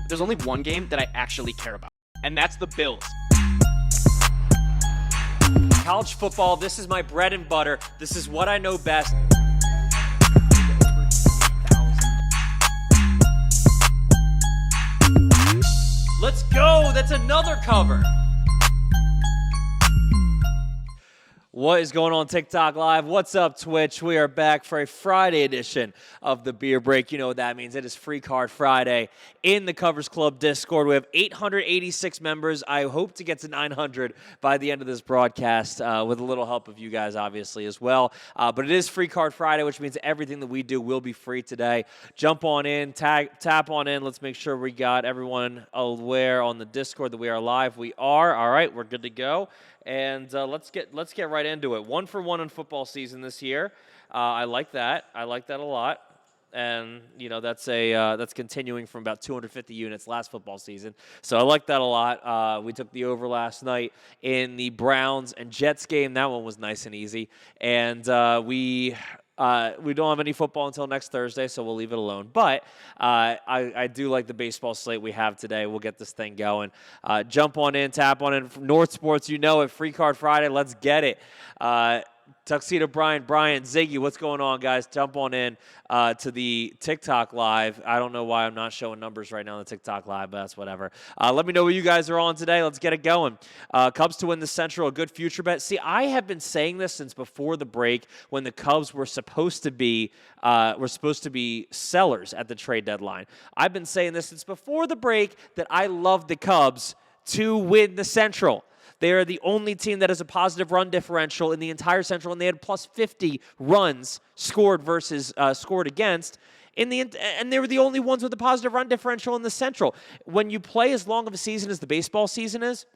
There's only one game that I actually care about, and that's the Bills. College football, this is my bread and butter. This is what I know best. Let's go! That's another cover! What is going on TikTok Live? What's up, Twitch? We are back for a Friday edition of the Beer Break. You know what that means. It is Free Card Friday in the Covers Club Discord. We have 886 members. I hope to get to 900 by the end of this broadcast with a little help of you guys, obviously, as well. But it is Free Card Friday, which means everything that we do will be free today. Jump on in, tap on in. Let's make sure we got everyone aware on the Discord that we are live. We are. All right, we're good to go. And let's get right into it. 1 for 1 in football season this year. I like that. I like that a lot. And you know that's continuing from about 250 units last football season. So I like that a lot. We took the over last night in the Browns and Jets game. That one was nice and easy. And we don't have any football until next Thursday, so we'll leave it alone. But I do like the baseball slate we have today. We'll get this thing going. Jump on in, tap on in. North Sports, you know it. Free Card Friday. Let's get it. Tuxedo Brian, Ziggy, what's going on, guys? Jump on in to the TikTok Live. I don't know why I'm not showing numbers right now on the TikTok Live, but that's whatever. Let me know what you guys are on today. Let's get it going. Cubs to win the Central, a good future bet. See, I have been saying this since before the break when the Cubs were supposed to be sellers at the trade deadline. I've been saying this since before the break that I love the Cubs to win the Central. They are the only team that has a positive run differential in the entire Central, and they had plus 50 runs scored versus scored against. And they were the only ones with a positive run differential in the Central. When you play as long of a season as the baseball season is,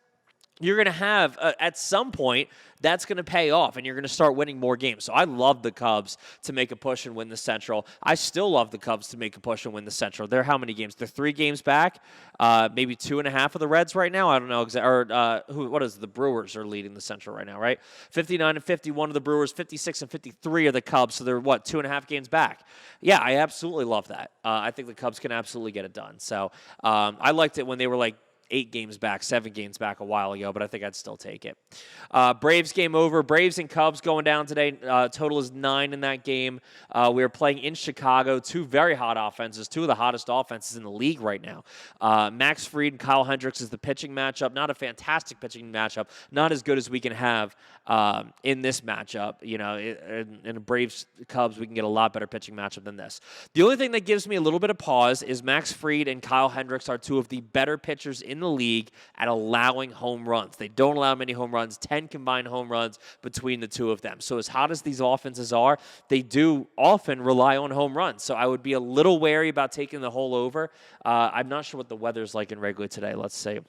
you're going to have, at some point, that's going to pay off, and you're going to start winning more games. So I love the Cubs to make a push and win the Central. I still love the Cubs to make a push and win the Central. They're how many games? They're 3 games back, maybe 2.5 of the Reds right now. I don't know exactly. What is the Brewers are leading the Central right now, right? 59 and 51 of the Brewers, 56 and 53 of the Cubs. So they're 2.5 games back. Yeah, I absolutely love that. I think the Cubs can absolutely get it done. So I liked it when they were 8 games back, 7 games back a while ago, but I think I'd still take it. Braves game over. Braves and Cubs going down today. Total is 9 in that game. We are playing in Chicago. 2 very hot offenses, 2 of the hottest offenses in the league right now. Max Fried and Kyle Hendricks is the pitching matchup. Not a fantastic pitching matchup. Not as good as we can have in this matchup. You know, in Braves Cubs, we can get a lot better pitching matchup than this. The only thing that gives me a little bit of pause is Max Fried and Kyle Hendricks are 2 of the better pitchers in the league at allowing home runs. They don't allow many home runs, 10 combined home runs between the 2 of them. So as hot as these offenses are, they do often rely on home runs. So I would be a little wary about taking the whole over. I'm not sure what the weather's like in Wrigley today. Let's see.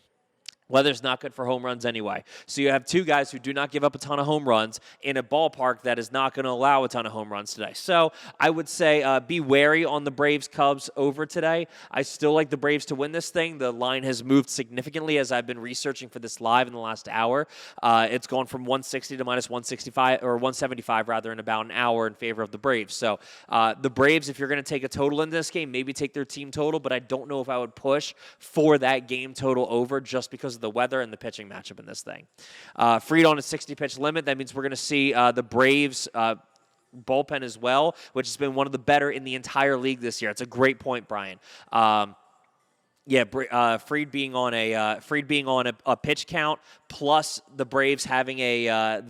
Weather's not good for home runs anyway. So you have 2 guys who do not give up a ton of home runs in a ballpark that is not going to allow a ton of home runs today. So I would say be wary on the Braves-Cubs over today. I still like the Braves to win this thing. The line has moved significantly as I've been researching for this live in the last hour. It's gone from 160 to minus 165, or 175 rather, in about an hour in favor of the Braves. So the Braves, if you're going to take a total in this game, maybe take their team total, but I don't know if I would push for that game total over just because of the weather and the pitching matchup in this thing. Fried on a 60-pitch limit. That means we're going to see the Braves bullpen as well, which has been one of the better in the entire league this year. It's a great point, Brian. Fried being on a pitch count, plus the Braves having a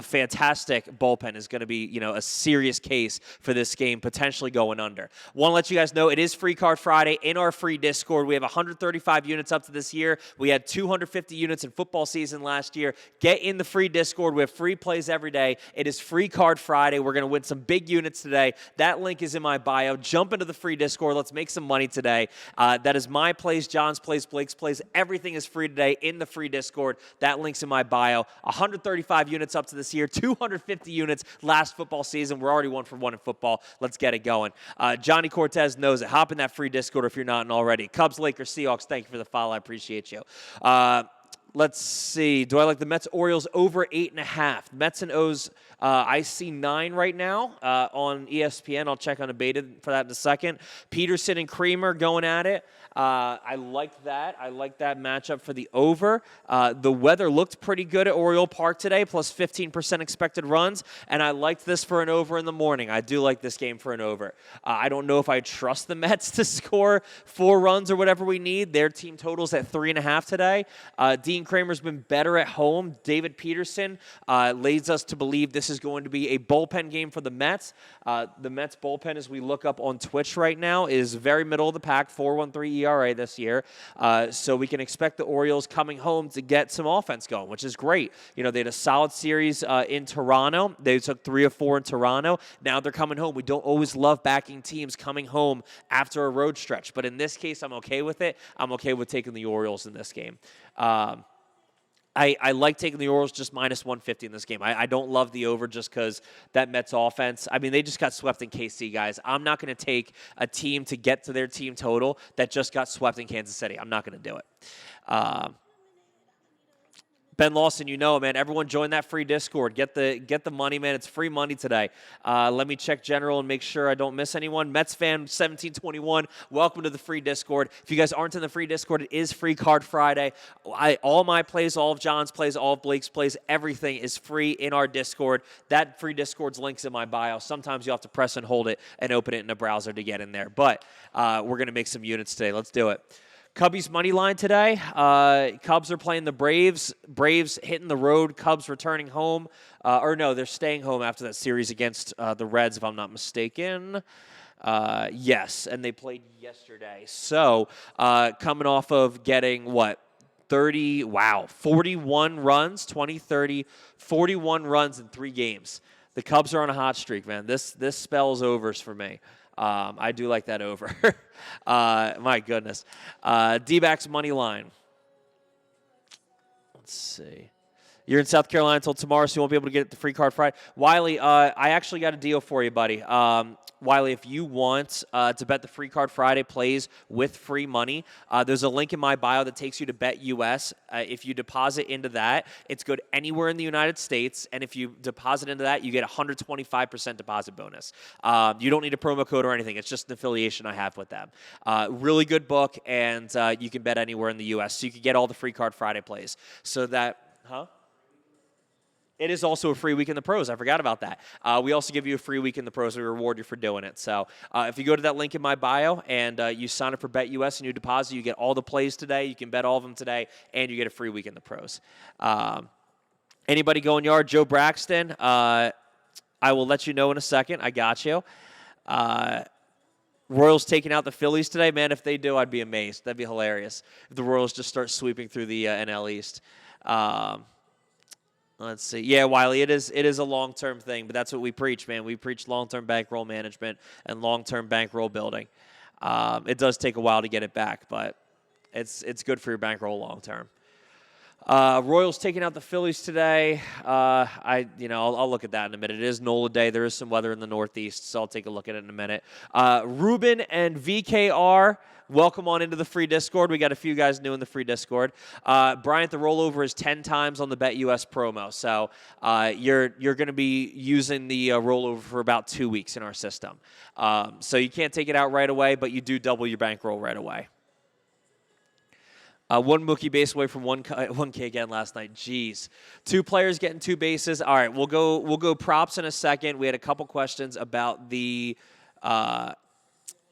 fantastic bullpen is going to be a serious case for this game potentially going under. Want to let you guys know it is Free Card Friday in our free Discord. We have 135 units up to this year. We had 250 units in football season last year. Get in the free Discord. We have free plays every day. It is Free Card Friday. We're going to win some big units today. That link is in my bio. Jump into the free Discord. Let's make some money today. That is my plays, John's plays, Blake's plays. Everything is free today in the free Discord. That link's in my bio. 135 units up to this year, 250 units last football season. We're already 1 for 1 in football. Let's get it going. Johnny Cortez knows it. Hop in that free Discord if you're not in already. Cubs, Lakers, Seahawks, thank you for the follow. I appreciate you. Let's see. Do I like the Mets Orioles over 8.5? Mets and O's. I see 9 right now on ESPN. I'll check on Abated for that in a second. Peterson and Creamer going at it. I like that. I like that matchup for the over. The weather looked pretty good at Oriole Park today, plus 15% expected runs, and I liked this for an over in the morning. I do like this game for an over. I don't know if I trust the Mets to score 4 runs or whatever we need. Their team total's at 3.5 today. Dean Kramer's been better at home. David Peterson leads us to believe this is going to be a bullpen game for the Mets. The Mets bullpen, as we look up on Twitch right now, is very middle of the pack, 4.13 ERA this year. So we can expect the Orioles coming home to get some offense going, which is great. You know, they had a solid series in Toronto. They took 3 of 4 in Toronto. Now they're coming home. We don't always love backing teams coming home after a road stretch, but in this case, I'm okay with it. I'm okay with taking the Orioles in this game. I like taking the Orioles just minus 150 in this game. I don't love the over just because that Mets offense. I mean, they just got swept in KC, guys. I'm not going to take a team to get to their team total that just got swept in Kansas City. I'm not going to do it. Ben Lawson, you know, man, everyone join that free Discord. Get the money, man. It's free money today. Let me check general and make sure I don't miss anyone. Mets fan 1721, welcome to the free Discord. If you guys aren't in the free Discord, it is Free Card Friday. All my plays, all of John's plays, all of Blake's plays, everything is free in our Discord. That free Discord's links in my bio. Sometimes you have to press and hold it and open it in a browser to get in there. But we're going to make some units today. Let's do it. Cubbies money line today. Cubs are playing the Braves. Braves hitting the road. Cubs returning home. They're staying home after that series against the Reds, if I'm not mistaken. Yes, and they played yesterday. So coming off of getting, 41 runs, 20, 30, 41 runs in 3 games. The Cubs are on a hot streak, man. This spells overs for me. I do like that over. My goodness. D-backs money line. Let's see. You're in South Carolina until tomorrow, so you won't be able to get the free card Friday. Wiley, I actually got a deal for you, buddy. Wiley, if you want to bet the free card Friday plays with free money, there's a link in my bio that takes you to Bet US. If you deposit into that, it's good anywhere in the United States, and if you deposit into that, you get a 125% deposit bonus. You don't need a promo code or anything. It's just an affiliation I have with them. Really good book, and you can bet anywhere in the US, so you can get all the free card Friday plays. So that, It is also a free week in the pros. I forgot about that. We also give you a free week in the pros. We reward you for doing it. So if you go to that link in my bio and you sign up for Bet US and you deposit, you get all the plays today. You can bet all of them today, and you get a free week in the pros. Anybody going yard? Joe Braxton. I will let you know in a second. I got you. Royals taking out the Phillies today. Man, if they do, I'd be amazed. That'd be hilarious if the Royals just start sweeping through the NL East. Let's see. Yeah, Wiley, it is a long-term thing, but that's what we preach, man. We preach long-term bankroll management and long-term bankroll building. It does take a while to get it back, but it's good for your bankroll long-term. Royals taking out the Phillies today. I'll look at that in a minute. It is NOLA day. There is some weather in the Northeast, so I'll take a look at it in a minute. Ruben and VKR, welcome on into the free Discord. We got a few guys new in the free Discord. Bryant, the rollover is 10 times on the Bet US promo, so you're going to be using the rollover for about 2 weeks in our system. So you can't take it out right away, but you do double your bankroll right away. One Mookie base away from 1K again last night. Jeez. 2 players getting 2 bases. All right, we'll go props in a second. We had a couple questions about the what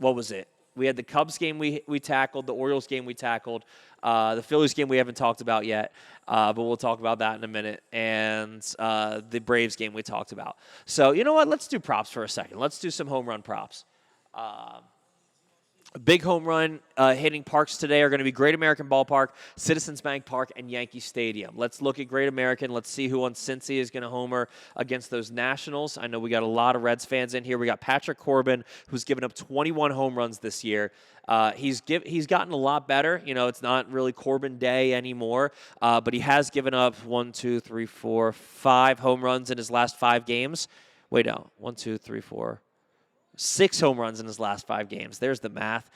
was it? We had the Cubs game we tackled, the Orioles game we tackled, the Phillies game we haven't talked about yet, but we'll talk about that in a minute, and the Braves game we talked about. So you know what? Let's do props for a second. Let's do some home run props. Big home run hitting parks today are going to be Great American Ballpark, Citizens Bank Park, and Yankee Stadium. Let's look at Great American. Let's see who on Cincy is going to homer against those Nationals. I know we got a lot of Reds fans in here. We got Patrick Corbin, who's given up 21 home runs this year. He's gotten a lot better. You know, it's not really Corbin Day anymore, but he has given up 5 home runs in his last 5 games. Wait, no, 6 home runs in his last 5 games. There's the math.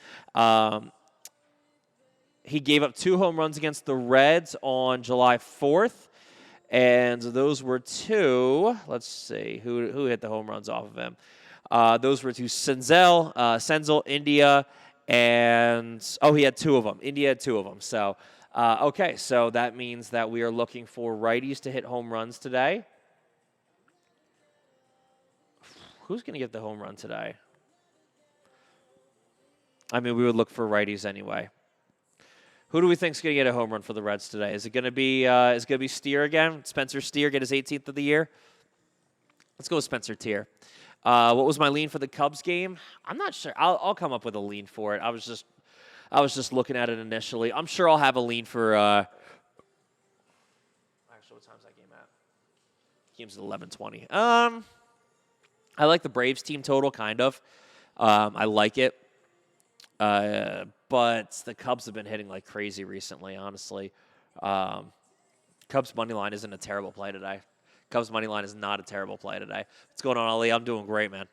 He gave up 2 home runs against the Reds on July 4th. And those were two. Let's see who hit the home runs off of him. Those were two: Senzel, India, and he had 2 of them. India had 2 of them. So, okay, so that means that we are looking for righties to hit home runs today. Who's going to get the home run today? I mean, we would look for righties anyway. Who do we think is going to get a home run for the Reds today? Is it going to be Steer again? Spencer Steer get his 18th of the year? Let's go with Spencer Steer. What was my lean for the Cubs game? I'm not sure. I'll come up with a lean for it. I was just looking at it initially. I'm sure I'll have a lean for. Actually, what time's that game at? Game's at 11:20. I like the Braves team total, kind of. I like it. But the Cubs have been hitting like crazy recently, honestly. Cubs money line isn't a terrible play today. Cubs money line is not a terrible play today. What's going on, Ali? I'm doing great, man.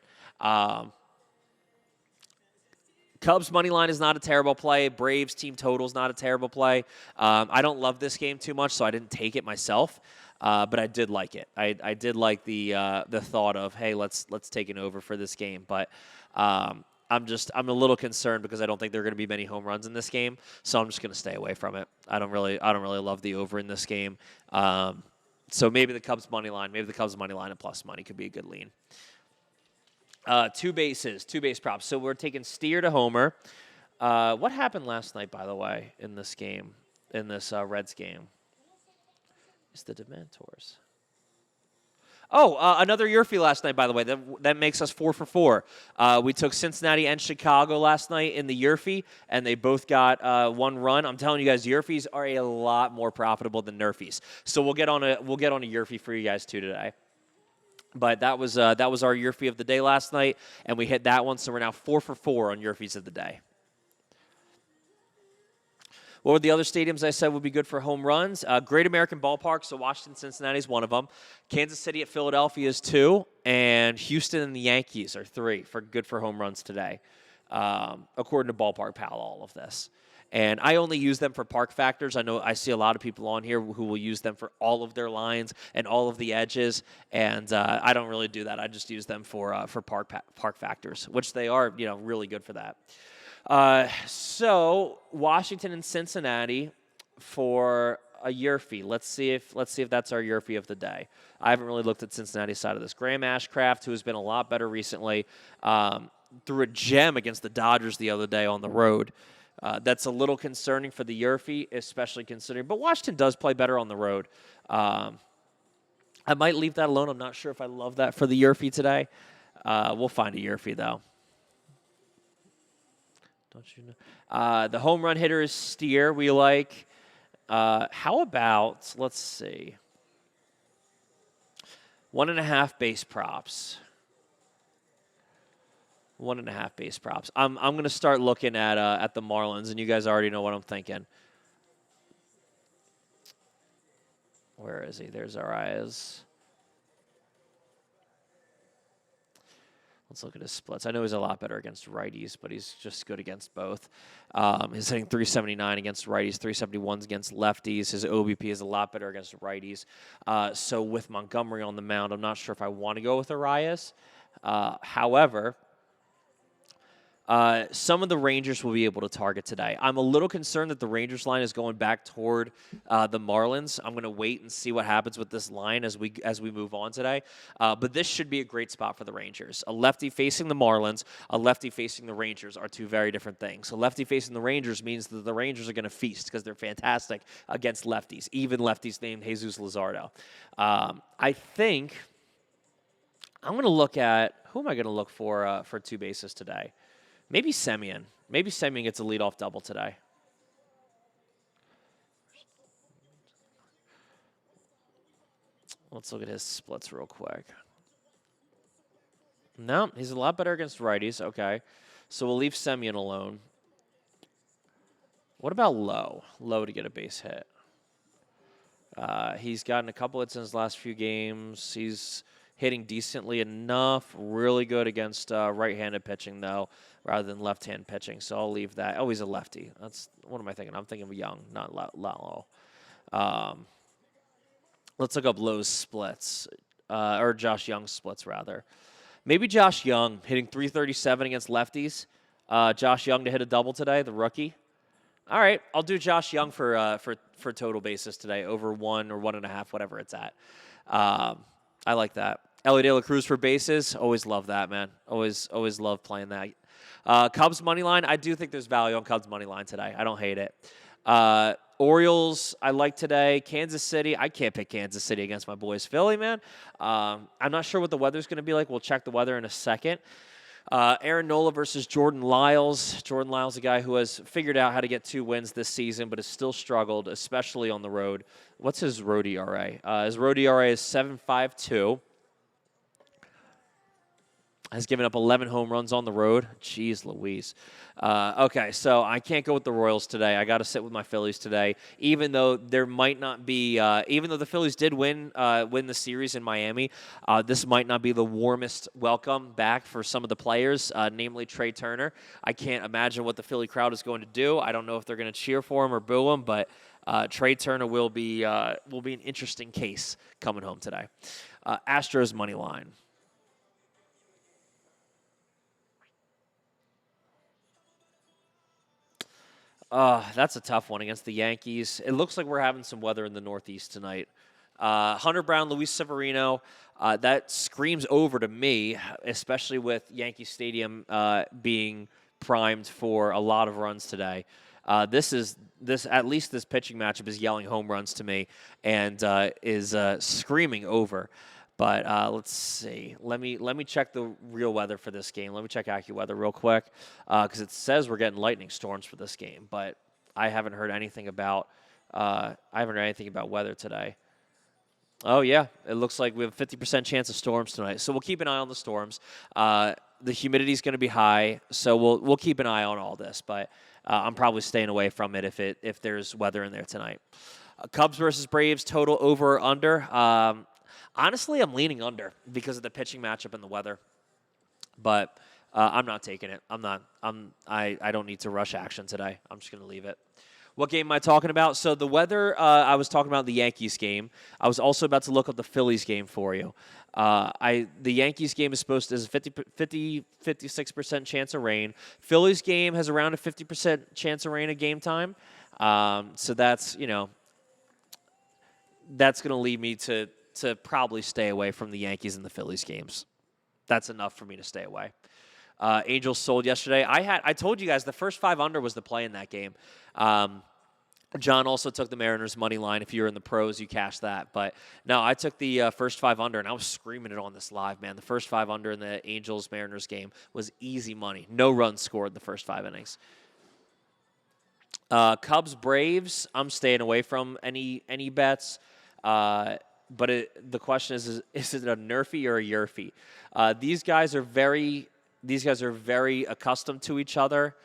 Cubs money line is not a terrible play. Braves team total is not a terrible play. I don't love this game too much, so I didn't take it myself. But I did like it. I did like the thought of, hey, let's take an over for this game. But I'm a little concerned because I don't think there are going to be many home runs in this game, so I'm just going to stay away from it. I don't really love the over in this game. So maybe the Cubs money line and plus money could be a good lean. 2 base props. So we're taking Steer to homer. What happened last night, by the way, in this game, in this Reds game? It's the Dementors. Another Yurfie last night, by the way. That makes us 4 for 4. We took Cincinnati and Chicago last night in the Yurfie, and they both got 1 run. I'm telling you guys, Yurfies are a lot more profitable than Nerfies. So we'll get on a Yurfie for you guys too today. But that was our Yurfie of the day last night, and we hit that one. So we're now 4 for 4 on Yurfies of the day. What were the other stadiums I said would be good for home runs? Great American Ballpark, so Washington, Cincinnati is one of them. Kansas City at Philadelphia is 2, and Houston and the Yankees are 3 for good for home runs today, according to Ballpark Pal, all of this. And I only use them for park factors. I know I see a lot of people on here who will use them for all of their lines and all of the edges, and I don't really do that. I just use them for park factors, which they are, really good for that. So Washington and Cincinnati for a Yurfie. Let's see if that's our Yurfie of the day. I haven't really looked at Cincinnati's side of this. Graham Ashcraft, who has been a lot better recently, threw a gem against the Dodgers the other day on the road. That's a little concerning for the Yurfie, especially considering. But Washington does play better on the road. I might leave that alone. I'm not sure if I love that for the Yurfie today. We'll find a Yurfie, though. Don't you know? The home run hitter is Steer. We like. How about, let's see, 1.5 base props. 1.5 base props. I'm going to start looking at the Marlins, and you guys already know what I'm thinking. Where is he? There's our eyes. Let's look at his splits. I know he's a lot better against righties, but he's just good against both. He's hitting 379 against righties, 371 against lefties. His OBP is a lot better against righties. So with Montgomery on the mound, I'm not sure if I want to go with Arias. However, some of the Rangers will be able to target today. I'm a little concerned that the Rangers line is going back toward the Marlins. I'm going to wait and see what happens with this line as we move on today. But this should be a great spot for the Rangers. A lefty facing the Marlins, a lefty facing the Rangers are 2 very different things. So lefty facing the Rangers means that the Rangers are going to feast because they're fantastic against lefties, even lefties named Jesus Luzardo. I think I'm going to look at who am I going to look for 2 bases today? Maybe Semien. Maybe Semien gets a leadoff double today. Let's look at his splits real quick. No, he's a lot better against righties. Okay. So we'll leave Semien alone. What about Lowe? Lowe to get a base hit. He's gotten a couple hits in his last few games. He's hitting decently enough. Really good against right-handed pitching, though, rather than left-hand pitching. So I'll leave that. Oh, he's a lefty. What am I thinking? I'm thinking of Young, not Low. Let's look up Lowe's splits, or Josh Young's splits, rather. Maybe Josh Young hitting 337 against lefties. Josh Young to hit a double today, the rookie. All right, I'll do Josh Young for total bases today, over 1 or 1.5, whatever it's at. I like that. Ellie De La Cruz for bases, always love that, man. Always love playing that. Cubs money line, I do think there's value on Cubs money line today. I don't hate it. Orioles, I like today. Kansas City, I can't pick Kansas City against my boys Philly, man. I'm not sure what the weather's going to be like. We'll check the weather in a second. Aaron Nola versus Jordan Lyles. Jordan Lyles, a guy who has figured out how to get 2 wins this season, but has still struggled, especially on the road. What's his road ERA? His road ERA is 7.52. Has given up 11 home runs on the road. Jeez Louise. Okay, so I can't go with the Royals today. I got to sit with my Phillies today, even though there might not be, even though the Phillies did win the series in Miami, this might not be the warmest welcome back for some of the players, namely Trey Turner. I can't imagine what the Philly crowd is going to do. I don't know if they're going to cheer for him or boo him, but Trey Turner will be an interesting case coming home today. Astros money line. That's a tough one against the Yankees. It looks like we're having some weather in the Northeast tonight. Hunter Brown, Luis Severino, that screams over to me, especially with Yankee Stadium being primed for a lot of runs today. At least this pitching matchup is yelling home runs to me and is screaming over. But let's see. Let me check the real weather for this game. Let me check AccuWeather real quick because it says we're getting lightning storms for this game, but I haven't heard anything about weather today. Oh yeah, it looks like we have a 50% chance of storms tonight. So we'll keep an eye on the storms. The humidity is going to be high, so we'll keep an eye on all this. But I'm probably staying away from it if there's weather in there tonight. Cubs versus Braves total over or under. Honestly, I'm leaning under because of the pitching matchup and the weather, but I'm not taking it. I don't need to rush action today. I'm just going to leave it. What game am I talking about? So the weather, I was talking about the Yankees game. I was also about to look up the Phillies game for you. The Yankees game is supposed to is a 56% chance of rain. Phillies game has around a 50% chance of rain at game time. So that's going to lead me to probably stay away from the Yankees and the Phillies games. That's enough for me to stay away. Angels sold yesterday. I told you guys the first 5 under was the play in that game. John also took the Mariners money line. If you're in the pros, you cash that. But no, I took the first 5 under, and I was screaming it on this live, man. The first 5 under in the Angels-Mariners game was easy money. No runs scored the first 5 innings. Cubs-Braves, I'm staying away from any bets. But the question is it a nerfy or a yerfy? These guys are very accustomed to each other.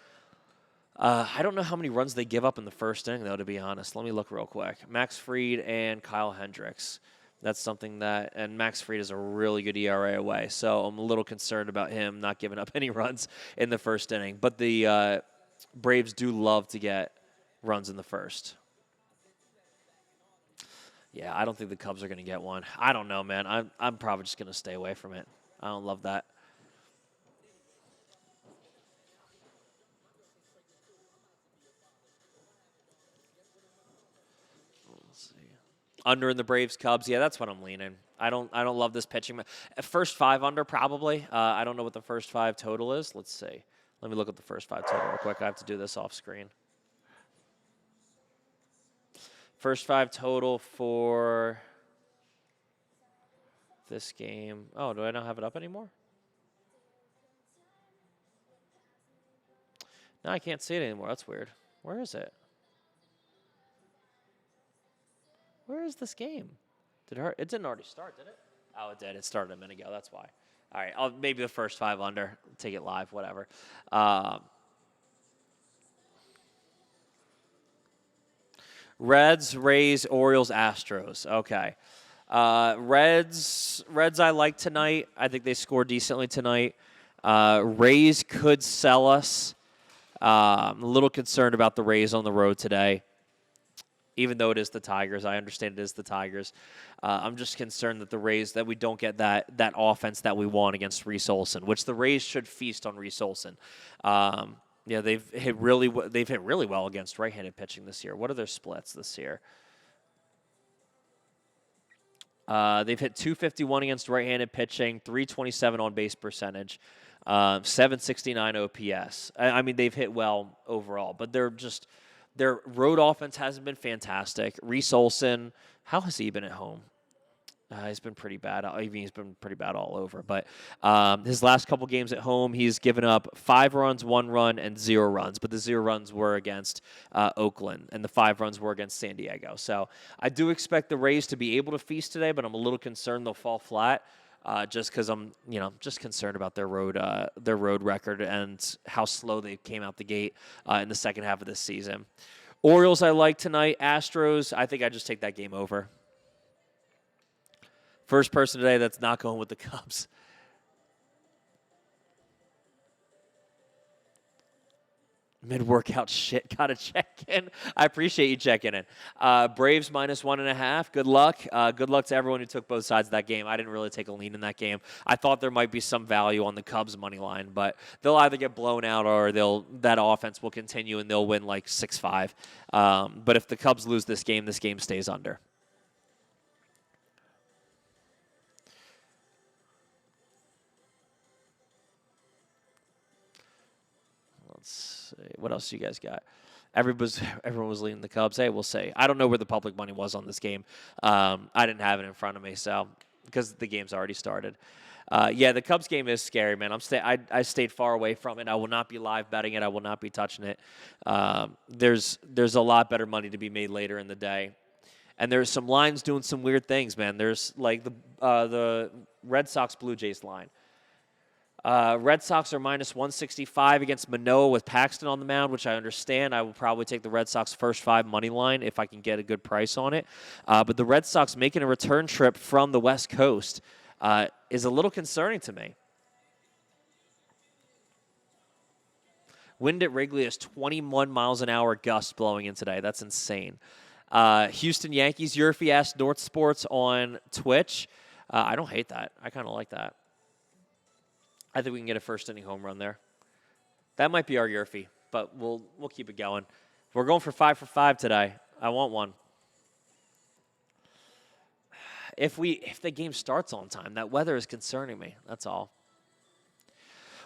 I don't know how many runs they give up in the first inning, though, to be honest. Let me look real quick. Max Fried and Kyle Hendricks. That's something and Max Fried is a really good ERA away, so I'm a little concerned about him not giving up any runs in the first inning. But the Braves do love to get runs in the first. Yeah, I don't think the Cubs are going to get one. I don't know, man. I'm probably just going to stay away from it. I don't love that. Let's see. Under in the Braves Cubs. Yeah, that's what I'm leaning. I don't love this pitching. First 5 under probably. I don't know what the first 5 total is. Let's see. Let me look at the first 5 total real quick. I have to do this off screen. First 5 total for this game. Oh, do I not have it up anymore? No, I can't see it anymore. That's weird. Where is it? Where is this game? It didn't already start, did it? Oh, it did. It started a minute ago. That's why. All right. Maybe the first 5 under. Take it live, whatever. Reds, Rays, Orioles, Astros. Okay. Reds I like tonight. I think they score decently tonight. Rays could sell us. I'm a little concerned about the Rays on the road today. Even though it is the Tigers, I understand it is the Tigers. I'm just concerned that the Rays, that we don't get that offense that we want against Reese Olson, which the Rays should feast on Reese Olson. They've hit really well against right-handed pitching this year. What are their splits this year? They've hit 251 against right-handed pitching, 327 on base percentage, 769 OPS. I mean, they've hit well overall, but their road offense hasn't been fantastic. Reese Olson, how has he been at home? He's been pretty bad. I mean, he's been pretty bad all over. But his last couple games at home, he's given up 5 runs, 1 run, and 0 runs. But the 0 runs were against Oakland, and the 5 runs were against San Diego. So I do expect the Rays to be able to feast today, but I'm a little concerned they'll fall flat. Just because I'm, just concerned about their road record and how slow they came out the gate in the second half of this season. Orioles I like tonight. Astros, I think I just take that game over. First person today that's not going with the Cubs. Mid-workout shit. Got to check in. I appreciate you checking in. Braves -1.5. Good luck. Good luck to everyone who took both sides of that game. I didn't really take a lean in that game. I thought there might be some value on the Cubs money line, but they'll either get blown out or that offense will continue and they'll win like 6-5. But if the Cubs lose this game stays under. What else you guys got? Everyone was leading the Cubs. Hey, we'll say. I don't know where the public money was on this game. I didn't have it in front of me, so because the game's already started. The Cubs game is scary, man. I stayed far away from it. I will not be live betting it. I will not be touching it. There's a lot better money to be made later in the day, and there's some lines doing some weird things, man. There's like the Red Sox Blue Jays line. Red Sox are -165 against Manoah with Paxton on the mound, which I understand. I will probably take the Red Sox first 5 money line if I can get a good price on it. But the Red Sox making a return trip from the West Coast is a little concerning to me. Wind at Wrigley is 21 miles an hour gust blowing in today. That's insane. Houston Yankees, Yurfie asked North Sports on Twitch. I don't hate that. I kind of like that. I think we can get a first-inning home run there. That might be our Yurfie, but we'll keep it going. We're going for 5 for 5 today. I want one. If the game starts on time, that weather is concerning me. That's all.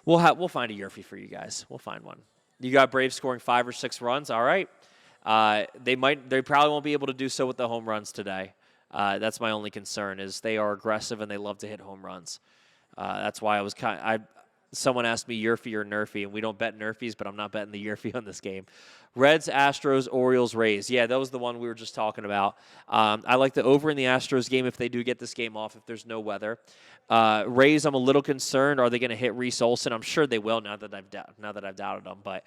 We'll find a Yurfie for you guys. We'll find one. You got Braves scoring 5 or 6 runs. All right. They probably won't be able to do so with the home runs today. That's my only concern is they are aggressive and they love to hit home runs. That's why someone asked me Yurfie or Nerfie, and we don't bet Nerfies, but I'm not betting the Yurfie on this game. Reds, Astros, Orioles, Rays. Yeah, that was the one we were just talking about. I like the over in the Astros game if they do get this game off, if there's no weather. Rays, I'm a little concerned. Are they going to hit Reese Olson? I'm sure they will now that I've doubted them. But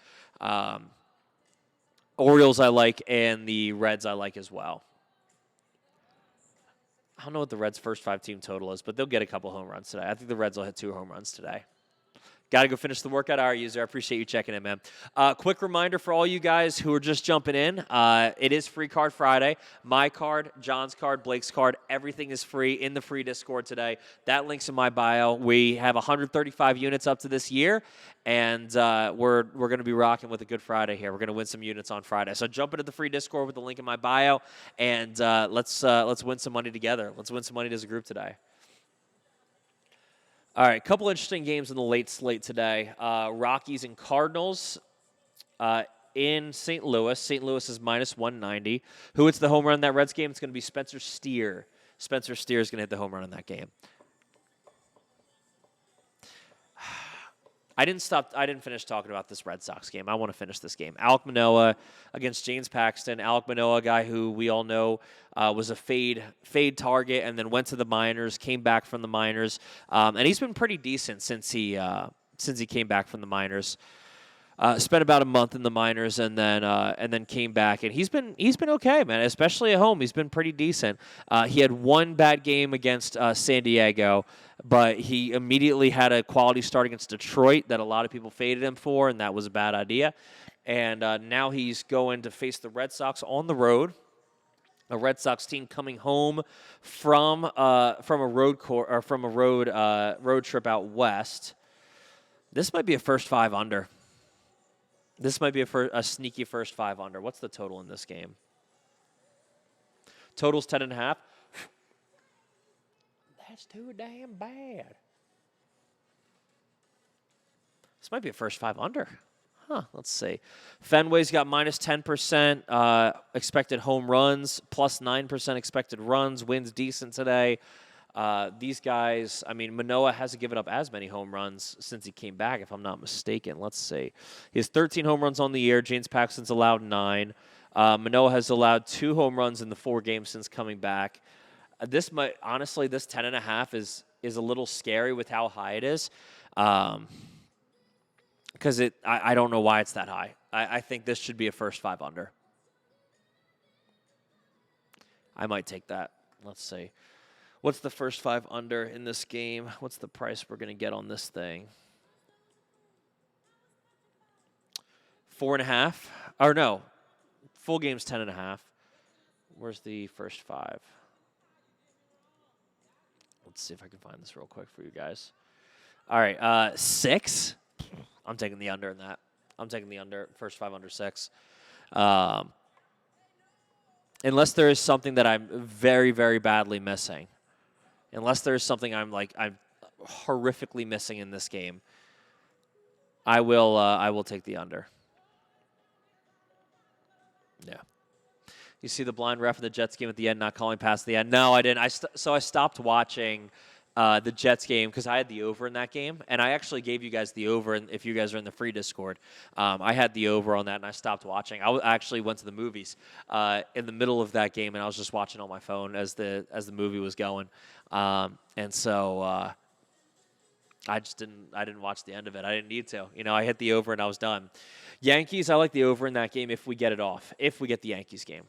Orioles I like, and the Reds I like as well. I don't know what the Reds' first 5 team total is, but they'll get a couple home runs today. I think the Reds will hit 2 home runs today. Got to go finish the workout hour, user. I appreciate you checking in, man. Quick reminder for all you guys who are just jumping in. It is Free Card Friday. My card, John's card, Blake's card, everything is free in the free Discord today. That link's in my bio. We have 135 units up to this year, and we're going to be rocking with a good Friday here. We're going to win some units on Friday. So jump into the free Discord with the link in my bio, and let's win some money together. Let's win some money as a group today. All right, a couple interesting games in the late slate today. Rockies and Cardinals in St. Louis. St. Louis is -190. Who hits the home run in that Reds game? It's going to be Spencer Steer. Spencer Steer is going to hit the home run in that game. I didn't finish talking about this Red Sox game. I want to finish this game. Alek Manoah against James Paxton. Alek Manoah, a guy who we all know was a fade target and then went to the minors, came back from the minors, and he's been pretty decent since he came back from the minors. Spent about a month in the minors and then came back, and he's been okay, man. Especially at home, he's been pretty decent. He had one bad game against San Diego, but he immediately had a quality start against Detroit that a lot of people faded him for, and that was a bad idea. And now he's going to face the Red Sox on the road. A Red Sox team coming home from a road road trip out west. This might be a first 5 under. This might be a sneaky first 5 under. What's the total in this game? Total's 10.5. That's too damn bad. This might be a first 5 under. Huh, let's see. Fenway's got minus 10% expected home runs, plus 9% expected runs. Wins decent today. These guys, I mean, Manoah hasn't given up as many home runs since he came back, if I'm not mistaken. Let's see. He has 13 home runs on the year. James Paxton's allowed 9. Manoah has allowed 2 home runs in the 4 games since coming back. This 10.5 is a little scary with how high it is. Because I don't know why it's that high. I think this should be a first 5 under. I might take that. Let's see. What's the first 5 under in this game? What's the price we're going to get on this thing? 4.5? Or no, full game's 10.5. Where's the first 5? Let's see if I can find this real quick for you guys. All right, 6. I'm taking the under in that. I'm taking the under, first 5 under 6. Unless there is something that I'm very, very badly missing. Unless there is something I'm horrifically missing in this game, I will take the under. Yeah. You see the blind ref in the Jets game at the end not calling past the end? No, I didn't. So I stopped watching the Jets game because I had the over in that game, and I actually gave you guys the over. And if you guys are in the free Discord, I had the over on that, and I stopped watching. I actually went to the movies in the middle of that game, and I was just watching on my phone as the movie was going, and so I didn't watch the end of it. I didn't need to. I hit the over and I was done. Yankees, I like the over in that game if we get it off. If we get the Yankees game.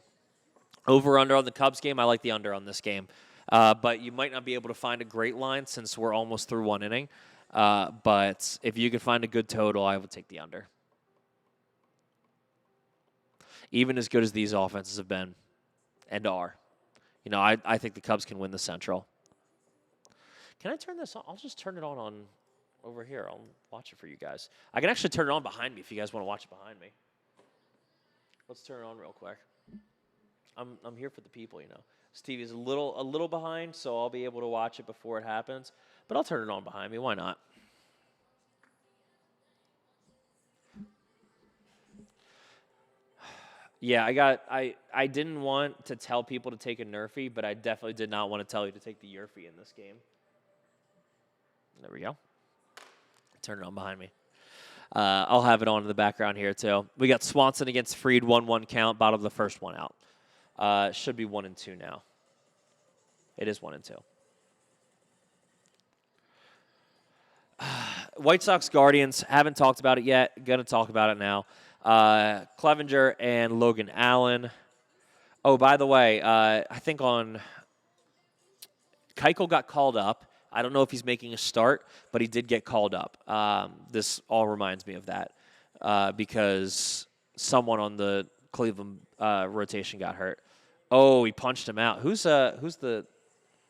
Over under on the Cubs game, I like the under on this game. But you might not be able to find a great line since we're almost through 1 inning. But if you could find a good total, I would take the under. Even as good as these offenses have been and are. I think the Cubs can win the Central. Can I turn this on? I'll just turn it on over here. I'll watch it for you guys. I can actually turn it on behind me if you guys want to watch it behind me. Let's turn it on real quick. I'm here for the people, Stevie is a little behind, so I'll be able to watch it before it happens. But I'll turn it on behind me. Why not? Yeah, I didn't want to tell people to take a Nerfy, but I definitely did not want to tell you to take the Yerfy in this game. There we go. Turn it on behind me. I'll have it on in the background here, too. We got Swanson against Fried, 1-1 count, bottom of the first one out. Should be 1-2 now. It is 1-2. White Sox Guardians, haven't talked about it yet. Going to talk about it now. Clevenger and Logan Allen. Oh, by the way, I think Keuchel got called up. I don't know if he's making a start, but he did get called up. This all reminds me of that because someone on the Cleveland rotation got hurt. Oh, he punched him out. Who's the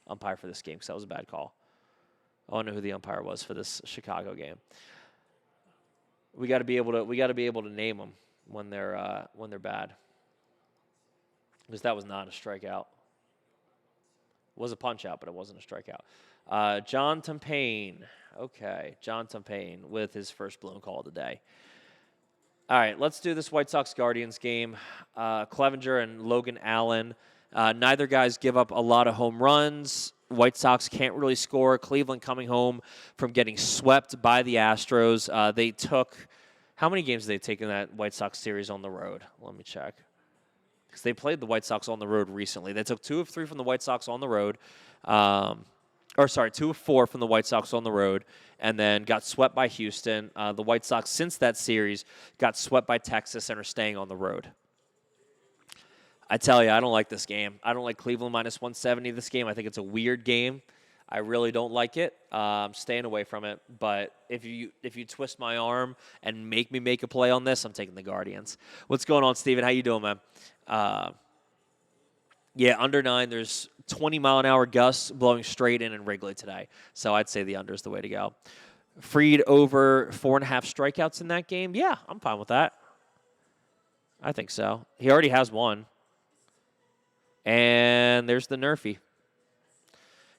umpire for this game? Because that was a bad call. I don't know who the umpire was for this Chicago game. We got to be able to name them when they're bad. Because that was not a strikeout. It was a punch out, but it wasn't a strikeout. John Tumpain. Okay, John Tumpain with his first blown call of the day. All right, let's do this White Sox Guardians game. Clevenger and Logan Allen. Neither guys give up a lot of home runs. White Sox can't really score. Cleveland coming home from getting swept by the Astros. They took – how many games did they take in that White Sox series on the road? Let me check. Because they played the White Sox on the road recently. They took 2 of 3 from the White Sox on the road. or sorry, 2 of 4 from the White Sox on the road, and then got swept by Houston. The White Sox, since that series, got swept by Texas and are staying on the road. I tell you, I don't like this game. I don't like Cleveland minus 170 this game. I think it's a weird game. I really don't like it. I'm staying away from it. But if you twist my arm and make me make a play on this, I'm taking the Guardians. What's going on, Steven? How you doing, man? Yeah, under 9. There's 20-mile-an-hour gusts blowing straight in Wrigley today. So I'd say the under is the way to go. Fried over 4.5 strikeouts in that game. Yeah, I'm fine with that. I think so. He already has one. And there's the Nerfy.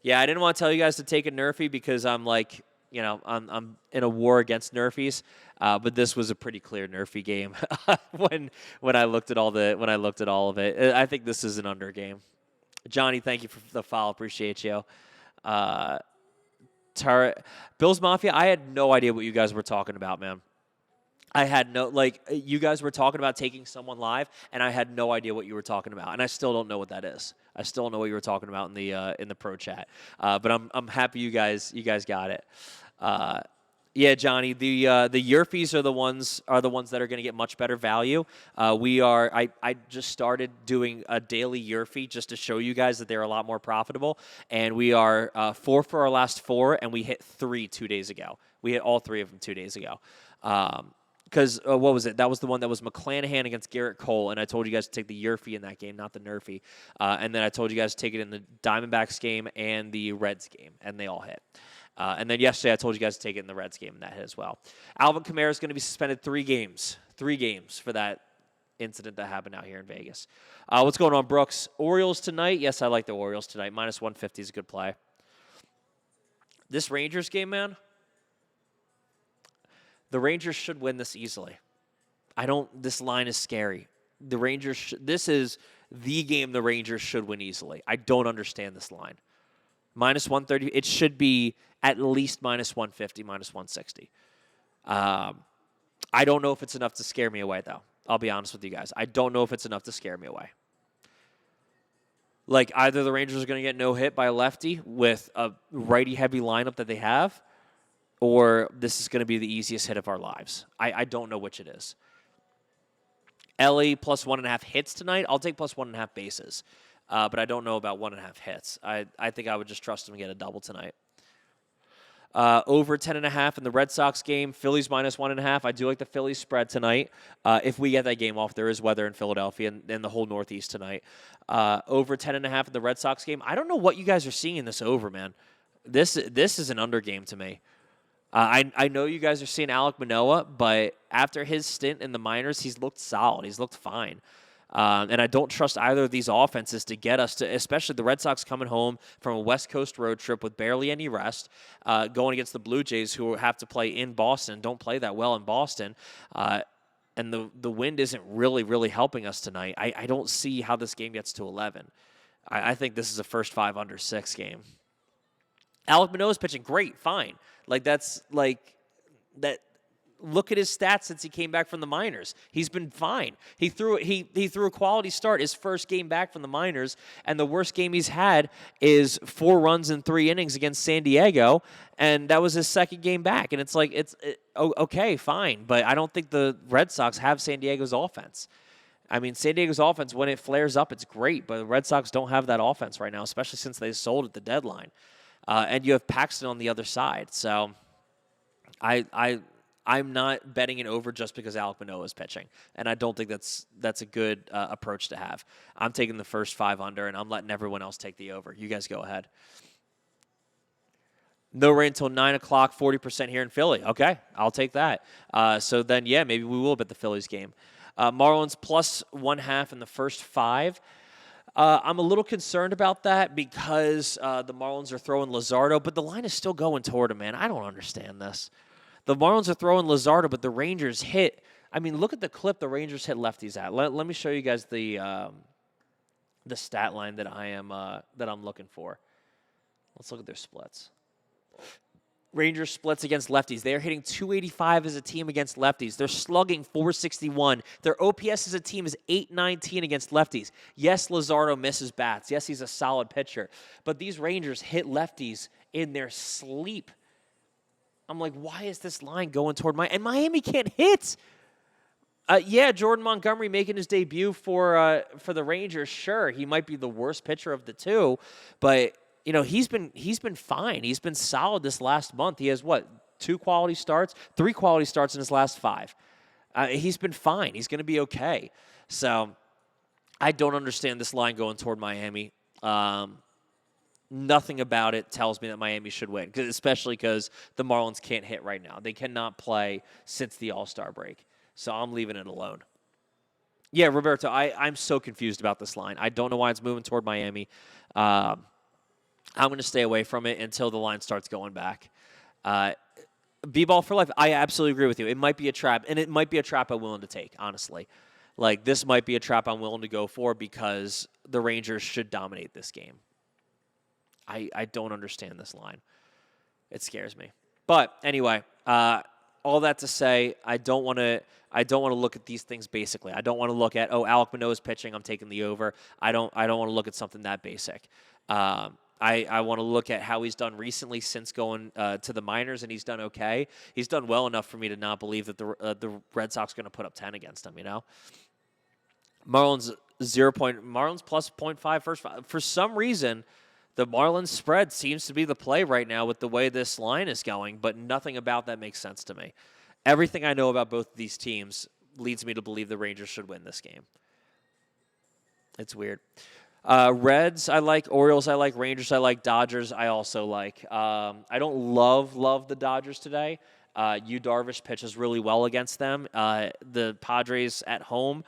Yeah, I didn't want to tell you guys to take a Nerfy because I'm like, I'm in a war against Nerfies. But this was a pretty clear Nerfy game when I looked at all of it. I think this is an under game. Johnny, thank you for the follow. Appreciate you. Bills Mafia, I had no idea what you guys were talking about, man. I had you guys were talking about taking someone live, and I had no idea what you were talking about, and I still don't know what that is. I still don't know what you were talking about in the pro chat, but I'm happy you guys got it. Yeah, Johnny, the Yerfies are the ones that are going to get much better value. I just started doing a daily Yerfie just to show you guys that they're a lot more profitable, and we are 4 for our last 4, and we hit 3 2 days ago. We hit all 3 of them 2 days ago. Because what was it? That was the one that was McClanahan against Garrett Cole, and I told you guys to take the Yerfie in that game, not the Nerfy. And then I told you guys to take it in the Diamondbacks game and the Reds game, and they all hit. And then yesterday I told you guys to take it in the Reds game, and that hit as well. Alvin Kamara is going to be suspended 3 games. 3 games for that incident that happened out here in Vegas. What's going on, Brooks? Orioles tonight? Yes, I like the Orioles tonight. Minus 150 is a good play. This Rangers game, man, the Rangers should win this easily. This line is scary. The Rangers, this is the game the Rangers should win easily. I don't understand this line. Minus 130, it should be at least minus 150, minus 160. I don't know if it's enough to scare me away, though. I'll be honest with you guys. I don't know if it's enough to scare me away. Like, either the Rangers are going to get no hit by a lefty with a righty-heavy lineup that they have, or this is going to be the easiest hit of our lives. I don't know which it is. Ellie plus 1.5 hits tonight. I'll take plus 1.5 bases. But I don't know about 1.5 hits. I think I would just trust him to get a double tonight. Over 10.5 in the Red Sox game. Phillies minus 1.5. I do like the Phillies spread tonight. If we get that game off, there is weather in Philadelphia and the whole Northeast tonight. Over 10.5 in the Red Sox game. I don't know what you guys are seeing in this over, man. This is an under game to me. I know you guys are seeing Alek Manoah, but after his stint in the minors, he's looked solid. He's looked fine. And I don't trust either of these offenses to get us to, especially the Red Sox coming home from a West Coast road trip with barely any rest, going against the Blue Jays who have to play in Boston, don't play that well in Boston. And the wind isn't really helping us tonight. I don't see how this game gets to 11. I think this is a first 5 under 6 game. Alek Manoah's pitching great, fine. That's that. Look at his stats since he came back from the minors. He's been fine. He threw a quality start his first game back from the minors, and the worst game he's had is 4 runs in 3 innings against San Diego, and that was his second game back. And it's okay, fine, but I don't think the Red Sox have San Diego's offense. I mean, San Diego's offense, when it flares up, it's great, but the Red Sox don't have that offense right now, especially since they sold at the deadline. And you have Paxton on the other side, so I'm not betting it over just because Alek Manoah is pitching, and I don't think that's a good approach to have. I'm taking the first 5 under, and I'm letting everyone else take the over. You guys go ahead. No rain until 9 o'clock, 40% here in Philly. Okay, I'll take that. So then, yeah, maybe we will bet the Phillies game. Marlins plus 1/2 in the first 5. I'm a little concerned about that because the Marlins are throwing Luzardo, but the line is still going toward him, man. I don't understand this. The Marlins are throwing Luzardo, but the Rangers hit. I mean, look at the clip the Rangers hit lefties at. Let me show you guys the stat line that I'm looking for. Let's look at their splits. Rangers splits against lefties. They're hitting .285 as a team against lefties. They're slugging .461. Their OPS as a team is .819 against lefties. Yes, Luzardo misses bats. Yes, he's a solid pitcher. But these Rangers hit lefties in their sleep. I'm like, why is this line going toward Miami? And Miami can't hit. Yeah, Jordan Montgomery making his debut for the Rangers. Sure, he might be the worst pitcher of the two, but he's been fine. He's been solid this last month. He has 3 quality starts in his last 5. He's been fine. He's going to be okay. So I don't understand this line going toward Miami. Nothing about it tells me that Miami should win, especially because the Marlins can't hit right now. They cannot play since the All-Star break. So I'm leaving it alone. Yeah, Roberto, I'm so confused about this line. I don't know why it's moving toward Miami. I'm going to stay away from it until the line starts going back. B-ball for life, I absolutely agree with you. It might be a trap, and it might be a trap I'm willing to take, honestly. Like, this might be a trap I'm willing to go for because the Rangers should dominate this game. I don't understand this line. It scares me. But anyway, all that to say, I don't want to look at these things basically. I don't want to look at, Alek Manoah's pitching, I'm taking the over. I don't want to look at something that basic. I want to look at how he's done recently since going to the minors, and he's done okay. He's done well enough for me to not believe that the Red Sox are going to put up 10 against him. Marlins Marlins plus 0.5 first. For some reason, the Marlins spread seems to be the play right now with the way this line is going, but nothing about that makes sense to me. Everything I know about both of these teams leads me to believe the Rangers should win this game. It's weird. Reds, I like. Orioles, I like. Rangers, I like. Dodgers, I also like. I don't love the Dodgers today. Yu Darvish pitches really well against them. The Padres at home.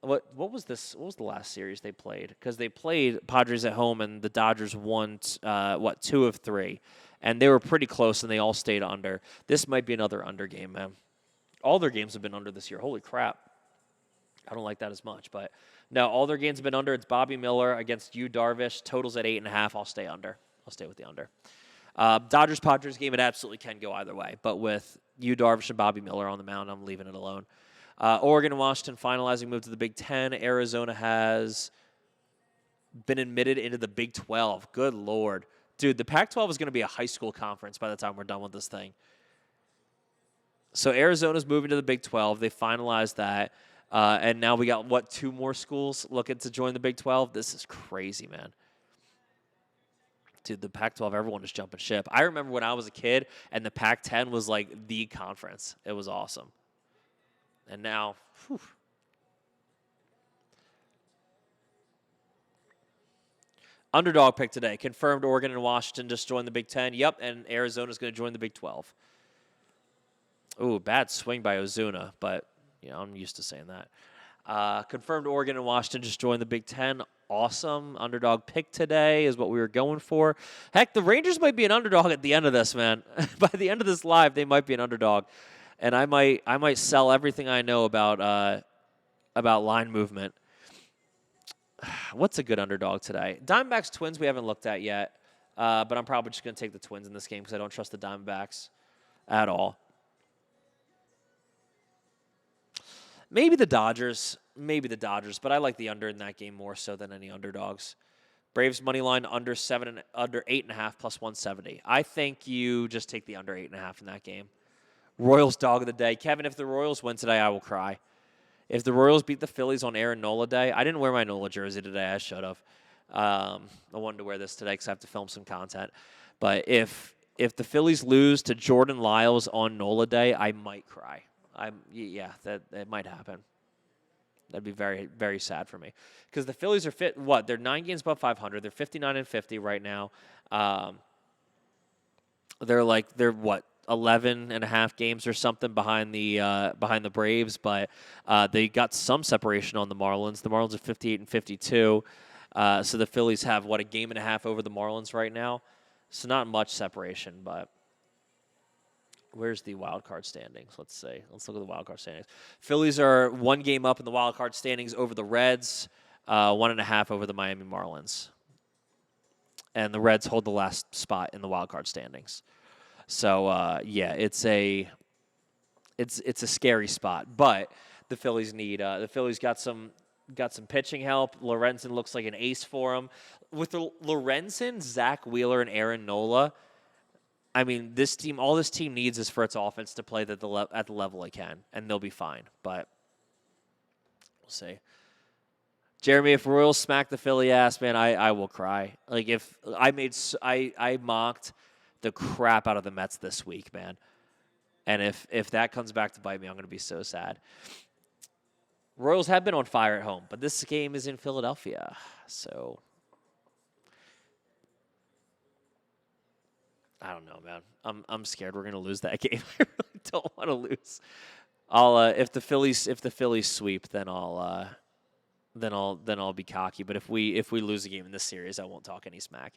What was this? What was the last series they played? Because they played Padres at home, and the Dodgers won 2 of 3, and they were pretty close, and they all stayed under. This might be another under game, man. All their games have been under this year. Holy crap! I don't like that as much, but no, all their games have been under. It's Bobby Miller against Yu Darvish. Totals at 8.5. I'll stay under. I'll stay with the under. Dodgers Padres game, it absolutely can go either way, but with Yu Darvish and Bobby Miller on the mound, I'm leaving it alone. Oregon and Washington finalizing move to the Big Ten. Arizona has been admitted into the Big 12. Good Lord. Dude, the Pac-12 is going to be a high school conference by the time we're done with this thing. So Arizona's moving to the Big 12. They finalized that. And now we got, 2 more schools looking to join the Big 12? This is crazy, man. Dude, the Pac-12, everyone is jumping ship. I remember when I was a kid and the Pac-10 was like the conference. It was awesome. And now, underdog pick today. Confirmed Oregon and Washington just joined the Big Ten. Yep, and Arizona's going to join the Big 12. Ooh, bad swing by Ozuna, but I'm used to saying that. Confirmed Oregon and Washington just joined the Big Ten. Awesome. Underdog pick today is what we were going for. Heck, the Rangers might be an underdog at the end of this, man. By the end of this live, they might be an underdog. And I might sell everything I know about line movement. What's a good underdog today? Diamondbacks Twins we haven't looked at yet, but I'm probably just going to take the Twins in this game because I don't trust the Diamondbacks at all. Maybe the Dodgers, but I like the under in that game more so than any underdogs. Braves money line under 8.5 plus 170. I think you just take the under 8.5 in that game. Royals dog of the day. Kevin, if the Royals win today, I will cry. If the Royals beat the Phillies on Aaron Nola Day, I didn't wear my Nola jersey today. I should have. I wanted to wear this today because I have to film some content. But if the Phillies lose to Jordan Lyles on Nola Day, I might cry. That might happen. That'd be very, very sad for me because the Phillies are fit. They're 9 games above 500. They're 59-50 right now. They're 11 and a half games or something behind the Braves, but they got some separation on the Marlins. The Marlins are 58-52, so the Phillies have a game and a half over the Marlins right now. So not much separation, but where's the wild card standings? Let's see. Let's look at the wild card standings. Phillies are 1 game up in the wild card standings over the Reds, 1.5 over the Miami Marlins, and the Reds hold the last spot in the wild card standings. So it's a scary spot, but the Phillies got some pitching help. Lorenzen looks like an ace for them. With Lorenzen, Zach Wheeler, and Aaron Nola, I mean, all this team needs is for its offense to play at the level it can, and they'll be fine. But we'll see. Jeremy, if Royals smack the Philly ass, man, I will cry. Like if I mocked the crap out of the Mets this week, man. And if that comes back to bite me, I'm going to be so sad. Royals have been on fire at home, but this game is in Philadelphia, so I don't know, man. I'm scared we're going to lose that game. I really don't want to lose. I'll if the Phillies sweep, then I'll be cocky. But if we lose a game in this series, I won't talk any smack.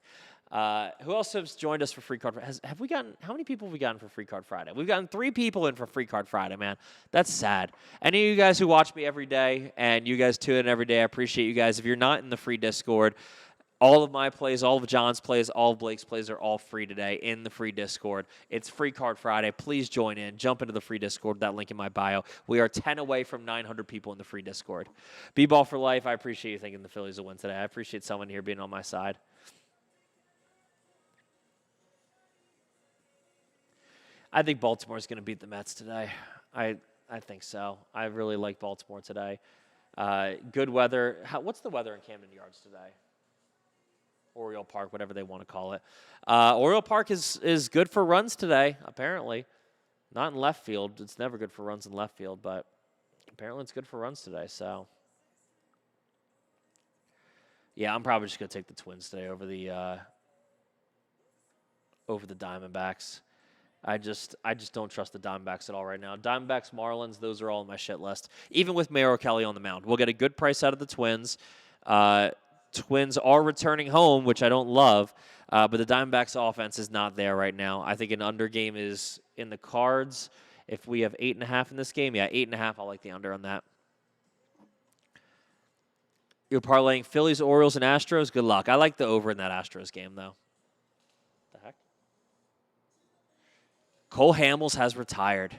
Who else has joined us for Free Card? Have we gotten, how many people have we gotten for Free Card Friday? We've gotten 3 people in for Free Card Friday, man. That's sad. Any of you guys who watch me every day and you guys tune in every day, I appreciate you guys. If you're not in the free Discord, all of my plays, all of John's plays, all of Blake's plays are all free today in the free Discord. It's Free Card Friday. Please join in. Jump into the free Discord. That link in my bio. We are 10 away from 900 people in the free Discord. B-Ball for life. I appreciate you thinking the Phillies will win today. I appreciate someone here being on my side. I think Baltimore's going to beat the Mets today. I think so. I really like Baltimore today. Good weather. What's the weather in Camden Yards today? Oriole Park, whatever they want to call it. Oriole Park is good for runs today, apparently. Not in left field. It's never good for runs in left field, but apparently it's good for runs today. So, yeah, I'm probably just going to take the Twins today over the Diamondbacks. I just don't trust the Diamondbacks at all right now. Diamondbacks, Marlins, those are all on my shit list. Even with Mayor Kelly on the mound, we'll get a good price out of the Twins. Twins are returning home, which I don't love, but the Diamondbacks offense is not there right now. I think an under game is in the cards. If we have 8.5 in this game, 8.5, I'll like the under on that. You're parlaying Phillies, Orioles, and Astros? Good luck. I like the over in that Astros game, though. The heck? Cole Hamels has retired.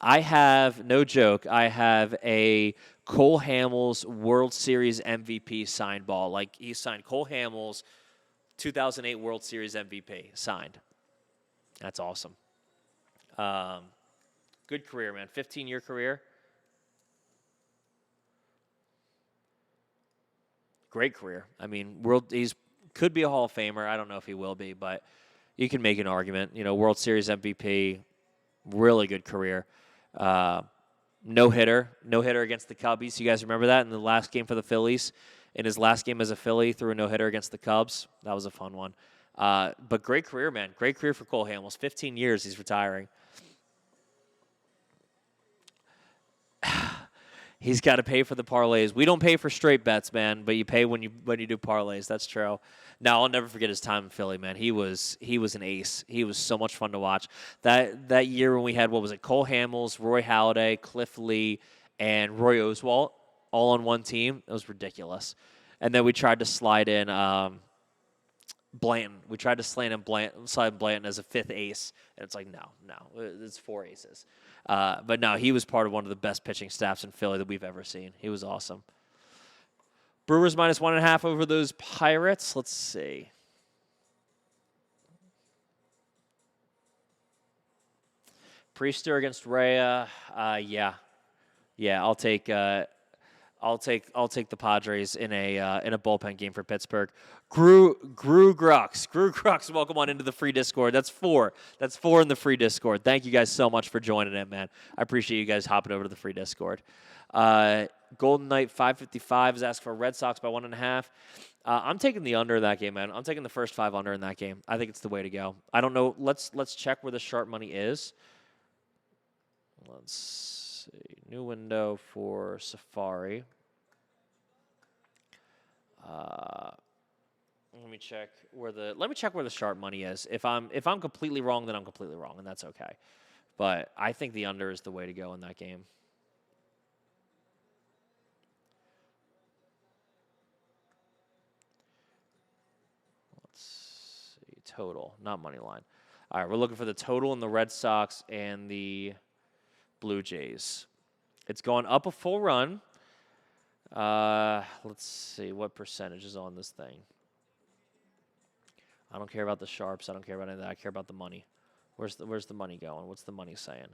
I have, no joke, I have a Cole Hamels World Series MVP signed ball. Like, he signed Cole Hamels, 2008 World Series MVP, signed. That's awesome. Good career, man. 15-year career. Great career. I mean, he's could be a Hall of Famer. I don't know if he will be, but you can make an argument. You know, World Series MVP, really good career. No-hitter against the Cubbies. You guys remember that in the last game for the Phillies? In his last game as a Philly, threw a no-hitter against the Cubs. That was a fun one. But great career, man. Great career for Cole Hamels. 15 years he's retiring. He's got to pay for the parlays. We don't pay for straight bets, man, but you pay when you do parlays. That's true. Now, I'll never forget his time in Philly, man. He was an ace. He was so much fun to watch. That year when we had, what was it, Cole Hamels, Roy Halladay, Cliff Lee, and Roy Oswalt all on one team. It was ridiculous. And then we tried to slide in Blanton. We tried to slide Blanton as a 5th ace, and it's like, no, it's 4 aces. But no, he was part of one of the best pitching staffs in Philly that we've ever seen. He was awesome. Brewers minus 1.5 over those Pirates. Let's see. Priester against Rhea. Yeah. I'll take the Padres in a bullpen game for Pittsburgh. Grew Grux, welcome on into the free Discord. That's 4. That's 4 in the free Discord. Thank you guys so much for joining in, man. I appreciate you guys hopping over to the free Discord. Golden Knight 555 is asking for Red Sox by 1.5. I'm taking the under in that game, man. I'm taking the first 5 under in that game. I think it's the way to go. I don't know. Let's check where the sharp money is. Let's see. New window for Safari. Let me check where the sharp money is. If I'm completely wrong, then I'm completely wrong, and that's okay. But I think the under is the way to go in that game. Let's see. Total, not money line. All right, we're looking for the total in the Red Sox and the Blue Jays. It's going up a full run. Let's see what percentage is on this thing. I don't care about the sharps. I don't care about any of that. I care about the money. Where's the money going? What's the money saying?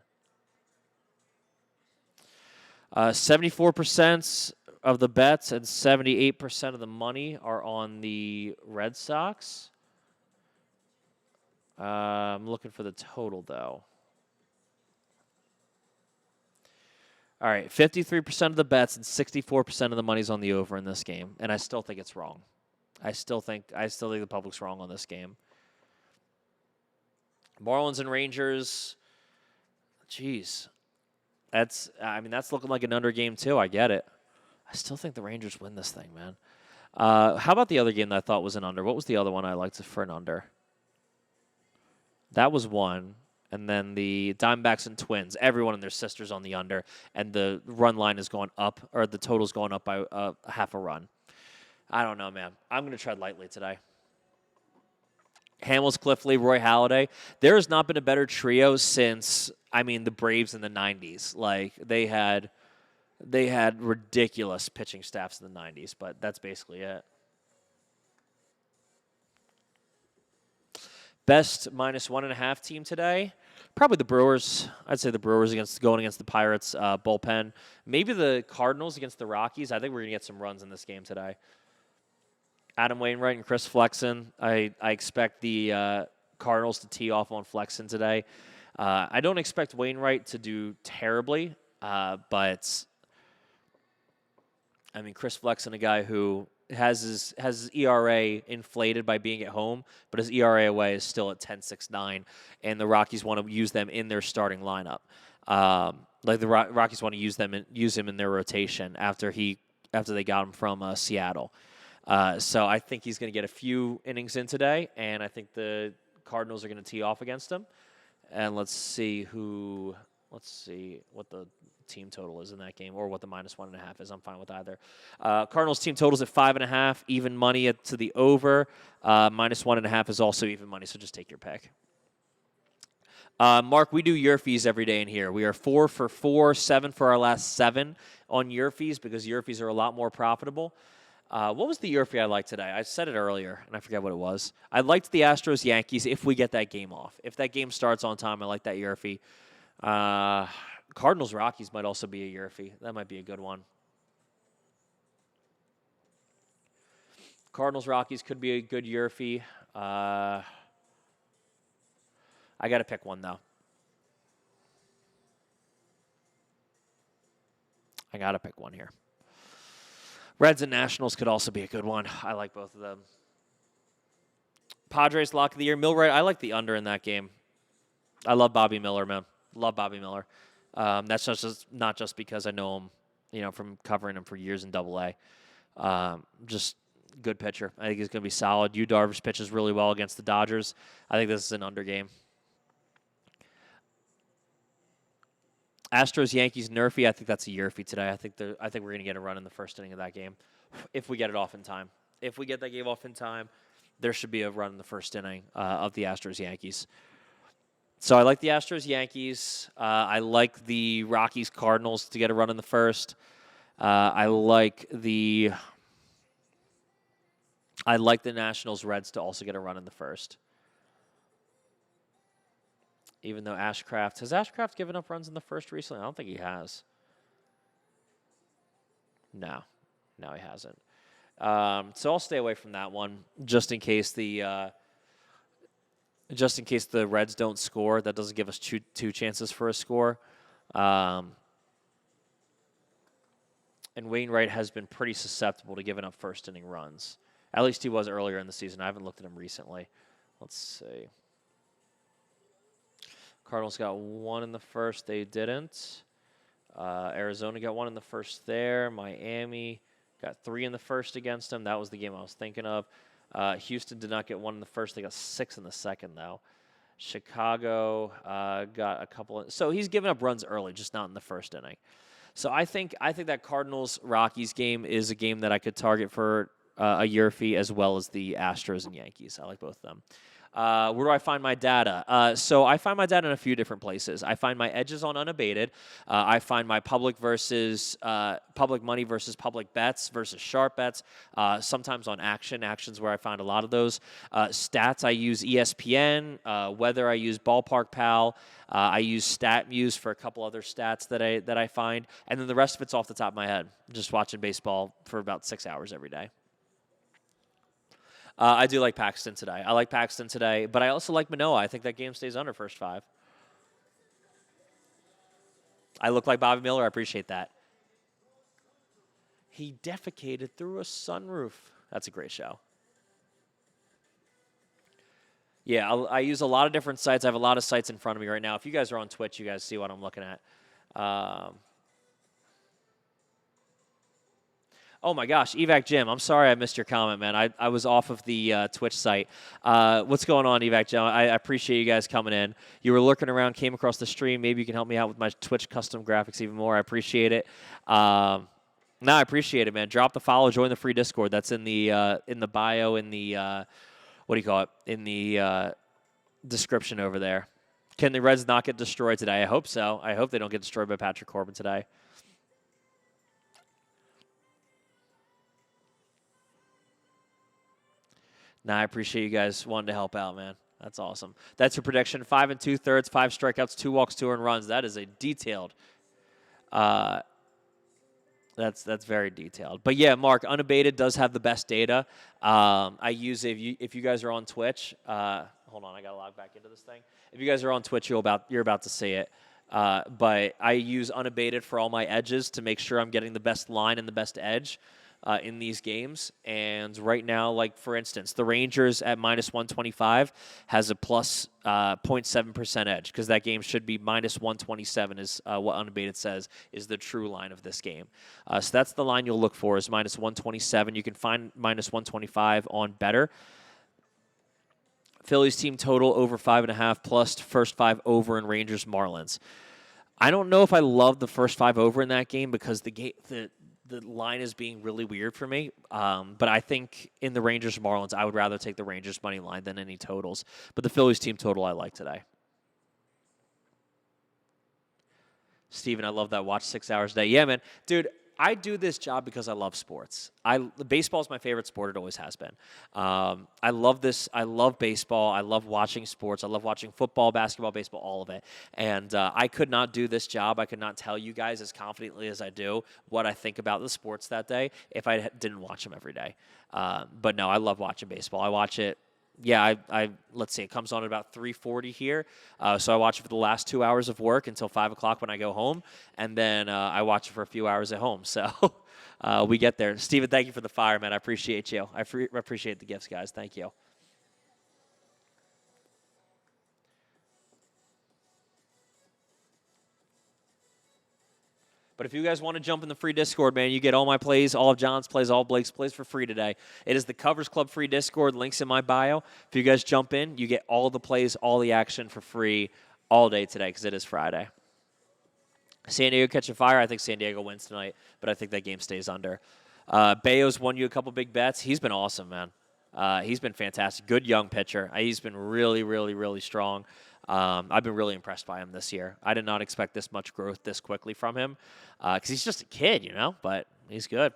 74% of the bets and 78% of the money are on the Red Sox. I'm looking for the total, though. All right, 53% of the bets and 64% of the money's on the over in this game, and I still think it's wrong. I still think the public's wrong on this game. Marlins and Rangers. Jeez. That's looking like an under game too. I get it. I still think the Rangers win this thing, man. How about the other game that I thought was an under? What was the other one I liked for an under? That was one. And then the Diamondbacks and Twins. Everyone and their sisters on the under. And the run line is going up, or the total's going up by half a run. I don't know, man. I'm going to tread lightly today. Hamels, Cliffley, Roy Halladay. There has not been a better trio since, the Braves in the 90s. Like, they had ridiculous pitching staffs in the 90s, but that's basically it. Best -1.5 team today, probably the Brewers. I'd say the Brewers going against the Pirates bullpen. Maybe the Cardinals against the Rockies. I think we're going to get some runs in this game today. Adam Wainwright and Chris Flexen. I expect the Cardinals to tee off on Flexen today. I don't expect Wainwright to do terribly, but Chris Flexen, a guy who has his ERA inflated by being at home, but his ERA away is still at 10.69, and the Rockies want to use them in their starting lineup. The Rockies want to use him in their rotation after they got him from Seattle. So I think he's going to get a few innings in today, and I think the Cardinals are going to tee off against him. And let's see what the team total is in that game, or what the -1.5 is. I'm fine with either. Cardinals team totals at 5.5, even money to the over. -1.5 is also even money, so just take your pick. Mark, we do your fees every day in here. We are 4 for 4, 7 for our last 7 on your fees because your fees are a lot more profitable. What was the Yerfie I liked today? I said it earlier, and I forget what it was. I liked the Astros-Yankees if we get that game off. If that game starts on time, I like that Yerfie. Cardinals-Rockies might also be a Yerfie. That might be a good one. Cardinals-Rockies could be a good Yerfie. I got to pick one, though. I got to pick one here. Reds and Nationals could also be a good one. I like both of them. Padres lock of the year. Millwright, I like the under in that game. I love Bobby Miller, man. Love Bobby Miller. That's not just because I know him, from covering him for years in AA. Just good pitcher. I think he's going to be solid. Yu Darvish pitches really well against the Dodgers. I think this is an under game. Astros, Yankees, Nerfy. I think that's a Yerfie today. I think we're going to get a run in the first inning of that game, if we get it off in time. If we get that game off in time, there should be a run in the first inning of the Astros, Yankees. So I like the Astros, Yankees. I like the Rockies, Cardinals to get a run in the first. I like the Nationals, Reds to also get a run in the first. Even though has Ashcraft given up runs in the first recently? I don't think he has. No, he hasn't. So I'll stay away from that one, just in case the Reds don't score. That doesn't give us two chances for a score. And Wainwright has been pretty susceptible to giving up first inning runs. At least he was earlier in the season. I haven't looked at him recently. Let's see. Cardinals got one in the first. They didn't. Arizona got one in the first there. Miami got 3 in the first against them. That was the game I was thinking of. Houston did not get one in the first. They got 6 in the second, though. Chicago got a couple. So he's given up runs early, just not in the first inning. So I think that Cardinals-Rockies game is a game that I could target for a Yerfie, as well as the Astros and Yankees. I like both of them. Where do I find my data? So I find my data in a few different places. I find my edges on unabated. I find my public money versus public bets versus sharp bets. Sometimes on actions where I find a lot of those. Stats, I use ESPN. Weather, I use Ballpark Pal. I use StatMuse for a couple other stats that I find, and then the rest of it's off the top of my head. Just watching baseball for about 6 hours every day. I do like Paxton today. But I also like Manoah. I think that game stays under first 5. I look like Bobby Miller. I appreciate that. He defecated through a sunroof. That's a great show. Yeah, I use a lot of different sites. I have a lot of sites in front of me right now. If you guys are on Twitch, you guys see what I'm looking at. Oh my gosh, Evac Jim, I'm sorry I missed your comment, man. I was off of the Twitch site. What's going on, Evac Jim? I appreciate you guys coming in. You were lurking around, came across the stream. Maybe you can help me out with my Twitch custom graphics even more. I appreciate it. I appreciate it, man. Drop the follow, join the free Discord. That's in the bio, in the what do you call it? In the description over there. Can the Reds not get destroyed today? I hope so. I hope they don't get destroyed by Patrick Corbin today. I appreciate you guys wanting to help out, man. That's awesome. That's your prediction. 5 2/3, 5 strikeouts, 2 walks, 2 earned runs. That is a detailed. That's very detailed. But yeah, Mark, unabated does have the best data. I use if you guys are on Twitch. Hold on, I gotta log back into this thing. If you guys are on Twitch, you're about to see it. But I use unabated for all my edges to make sure I'm getting the best line and the best edge. In these games. And right now, like for instance, the Rangers at minus 125 has a plus 0.7% edge because that game should be minus 127 is what unabated says is the true line of this game. So that's the line you'll look for is minus 127. You can find minus 125 on Better. Phillies team total over 5.5 plus first 5 over in Rangers Marlins. I don't know if I love the first 5 over in that game because the line is being really weird for me. But I think in the Rangers Marlins, I would rather take the Rangers money line than any totals. But the Phillies team total I like today. Steven, I love that. Watch 6 hours a day. Yeah, man. Dude, I do this job because I love sports. Baseball is my favorite sport. It always has been. I love this. I love baseball. I love watching sports. I love watching football, basketball, baseball, all of it. And I could not do this job. I could not tell you guys as confidently as I do what I think about the sports that day if I didn't watch them every day. But no, I love watching baseball. I watch it. Yeah, let's see, it comes on at about 3:40 here. So I watch it for the last 2 hours of work until 5 o'clock when I go home. And then I watch it for a few hours at home. So we get there. Steven, thank you for the fire, man. I appreciate you. I appreciate the gifts, guys. Thank you. But if you guys want to jump in the free Discord, man, you get all my plays, all of John's plays, all Blake's plays for free today. It is the Covers Club free Discord. Links in my bio. If you guys jump in, you get all the plays, all the action for free all day today because it is Friday. San Diego catching fire. I think San Diego wins tonight, but I think that game stays under. Bayo's won you a couple big bets. He's been awesome, man. He's been fantastic. Good young pitcher. He's been really, really, really strong. I've been really impressed by him this year. I did not expect this much growth this quickly from him because he's just a kid, but he's good.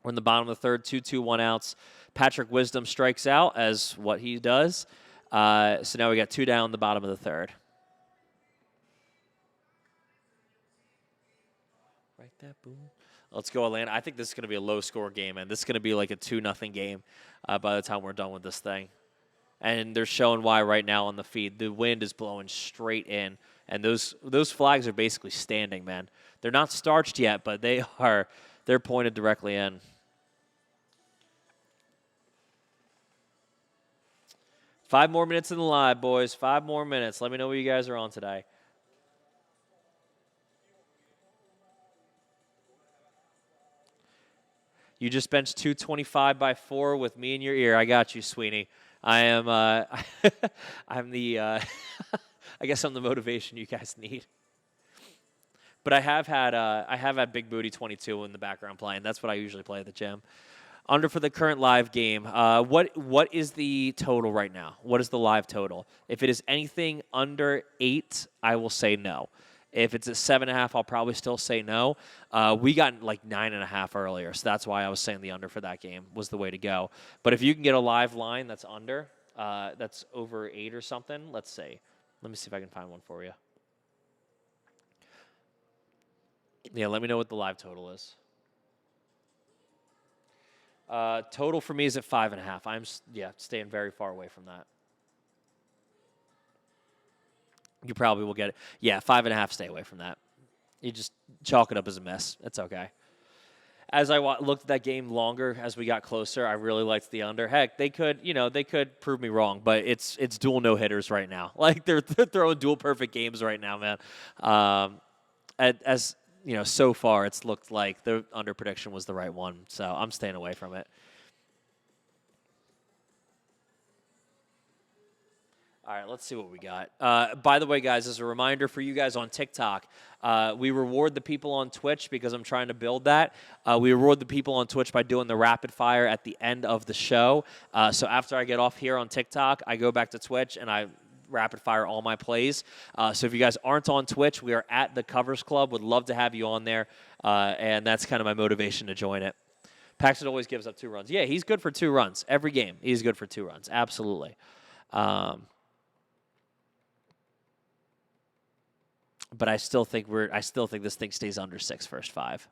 We're in the bottom of the third, 2-2, 1 outs. Patrick Wisdom strikes out as what he does. So now we got 2 down the bottom of the third. Right that boom. Let's go, Atlanta. I think this is going to be a low-score game, and this is going to be like a 2-0 game by the time we're done with this thing. And they're showing why right now on the feed. The wind is blowing straight in, and those flags are basically standing, man. They're not starched yet, but they're pointed directly in. Five more minutes in the live, boys. 5 more minutes. Let me know what you guys are on today. You just benched 225 by 4 with me in your ear. I got you, Sweeney. I am. I'm the. I guess I'm the motivation you guys need. But I have had Big Booty 22 in the background playing. That's what I usually play at the gym. Under for the current live game. What is the total right now? What is the live total? If it is anything under 8, I will say no. If it's at 7.5, I'll probably still say no. We got like 9.5 earlier, so that's why I was saying the under for that game was the way to go. But if you can get a live line that's under, that's over 8 or something, let's see. Let me see if I can find one for you. Yeah, let me know what the live total is. Total for me is at 5.5. I'm staying very far away from that. You probably will get it. Yeah, 5.5. Stay away from that. You just chalk it up as a mess. It's okay. As I looked at that game longer, as we got closer, I really liked the under. Heck, they could prove me wrong, but it's dual no hitters right now. Like they're throwing dual perfect games right now, man. As you know, so far it's looked like the under prediction was the right one, so I'm staying away from it. All right, let's see what we got. By the way, guys, as a reminder for you guys on TikTok, we reward the people on Twitch because I'm trying to build that. We reward the people on Twitch by doing the rapid fire at the end of the show. So after I get off here on TikTok, I go back to Twitch and I rapid fire all my plays. So if you guys aren't on Twitch, we are at the Covers Club. Would love to have you on there, and that's kind of my motivation to join it. Paxton always gives up 2 runs. Yeah, he's good for 2 runs every game. He's good for 2 runs, absolutely. But I still think this thing stays under 6 first 5.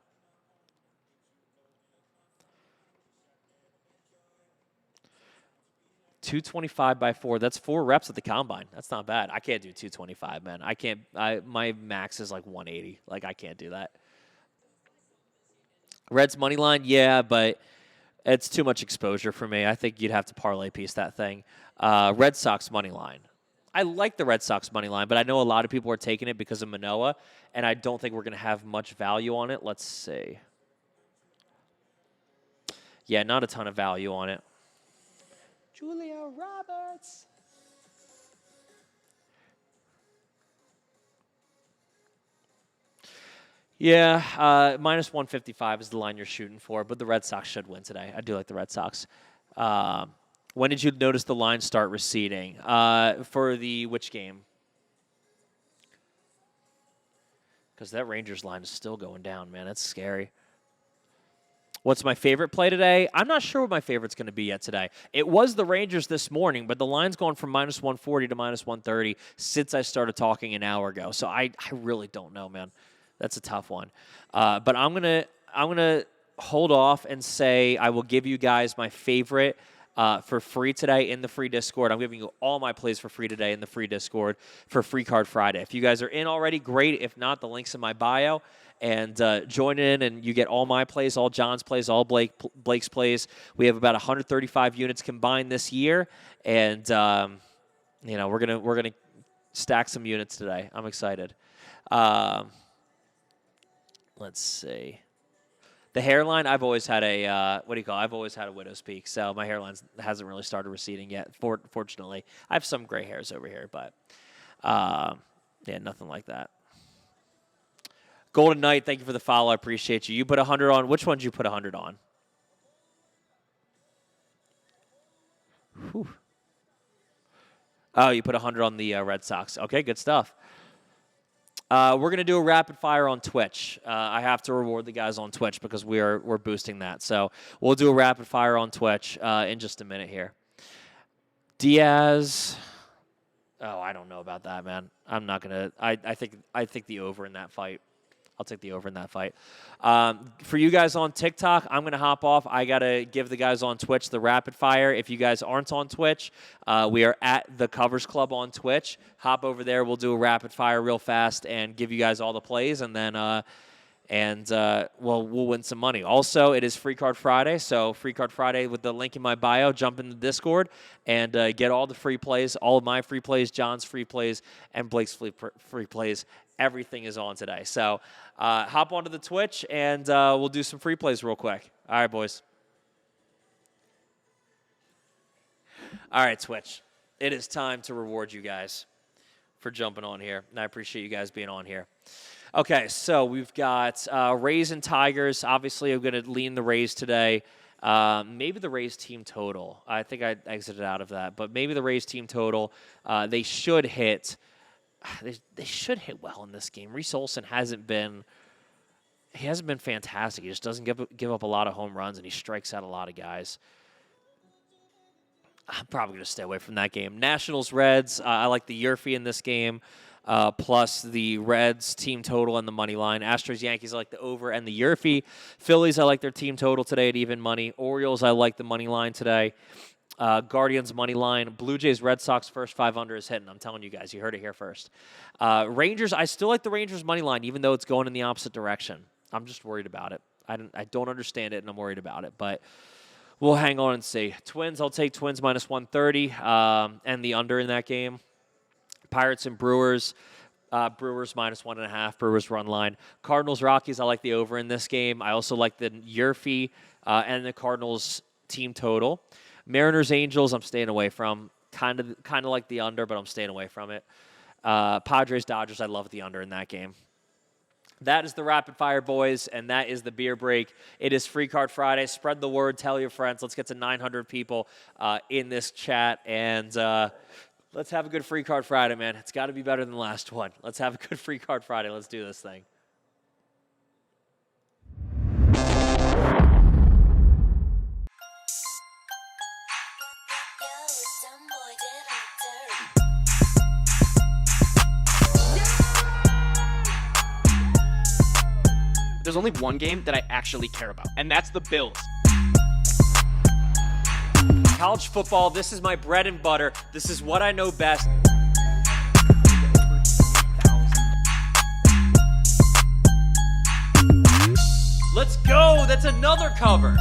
$225 by 4. That's 4 reps at the combine. That's not bad. I can't do 225, man. I can't. My max is like 180. Like I can't do that. Reds money line, yeah, but it's too much exposure for me. I think you'd have to parlay piece that thing. Red Sox money line. I like the Red Sox money line, but I know a lot of people are taking it because of Manoah, and I don't think we're going to have much value on it. Let's see. Yeah, not a ton of value on it. Julia Roberts. Yeah, minus 155 is the line you're shooting for, but the Red Sox should win today. I do like the Red Sox. When did you notice the line start receding? For the which game? Because that Rangers line is still going down, man. That's scary. What's my favorite play today? I'm not sure what my favorite's going to be yet today. It was the Rangers this morning, but the line's gone from minus 140 to minus 130 since I started talking an hour ago. So I really don't know, man. That's a tough one. But I'm gonna hold off and say I will give you guys my favorite for free today in the free Discord. I'm giving you all my plays for free today in the free Discord for Free Card Friday. If you guys are in already, great. If not, the link's in my bio. And join in, and you get all my plays, all John's plays, all Blake's plays. We have about 135 units combined this year, and we're gonna stack some units today. I'm excited. Let's see. The hairline, I've always had I've always had a widow's peak, so my hairline hasn't really started receding yet, fortunately. I have some gray hairs over here, but nothing like that. Golden Knight, thank you for the follow. I appreciate you. You put 100 on. Which one did you put 100 on? Whew. Oh, you put 100 on the Red Sox. Okay, good stuff. We're going to do a rapid fire on Twitch. I have to reward the guys on Twitch because we're boosting that. So we'll do a rapid fire on Twitch in just a minute here. Diaz. Oh, I don't know about that, man. I'm not going to. I think the over in that fight. I'll take the over in that fight. For you guys on TikTok, I'm going to hop off. I got to give the guys on Twitch the rapid fire. If you guys aren't on Twitch, we are at the Covers Club on Twitch. Hop over there. We'll do a rapid fire real fast and give you guys all the plays, and then we'll win some money. Also, it is Free Card Friday, so Free Card Friday with the link in my bio. Jump in the Discord and get all the free plays, all of my free plays, John's free plays, and Blake's free plays. Everything is on today. So hop onto the Twitch, and we'll do some free plays real quick. All right, boys. All right, Twitch. It is time to reward you guys for jumping on here, and I appreciate you guys being on here. Okay, so we've got Rays and Tigers. Obviously, I'm going to lean the Rays today. Maybe the Rays team total. I think I exited out of that, but maybe the Rays team total. They should hit. They should hit well in this game. Reese Olson hasn't been fantastic. He just doesn't give up a lot of home runs, and he strikes out a lot of guys. I'm probably going to stay away from that game. Nationals-Reds, I like the Yurfie in this game, plus the Reds team total and the money line. Astros-Yankees, I like the over and the Yurfie. Phillies, I like their team total today at even money. Orioles, I like the money line today. Guardians money line. Blue Jays, Red Sox first 5 under is hitting. I'm telling you guys, you heard it here first. Rangers, I still like the Rangers money line, even though it's going in the opposite direction. I'm just worried about it. I don't understand it, and I'm worried about it, but we'll hang on and see. Twins, I'll take Twins minus 130 and the under in that game. Pirates and Brewers. Brewers minus 1.5. Brewers run line. Cardinals, Rockies, I like the over in this game. I also like the Yurfie and the Cardinals team total. Mariners, Angels, I'm staying away from. Kind of like the under, but I'm staying away from it. Padres, Dodgers, I love the under in that game. That is the Rapid Fire, boys, and that is the beer break. It is Free Card Friday. Spread the word. Tell your friends. Let's get to 900 people in this chat, and let's have a good Free Card Friday, man. It's got to be better than the last one. Let's have a good Free Card Friday. Let's do this thing. There's only one game that I actually care about, and that's the Bills. College football, this is my bread and butter. This is what I know best. Let's go. That's another cover.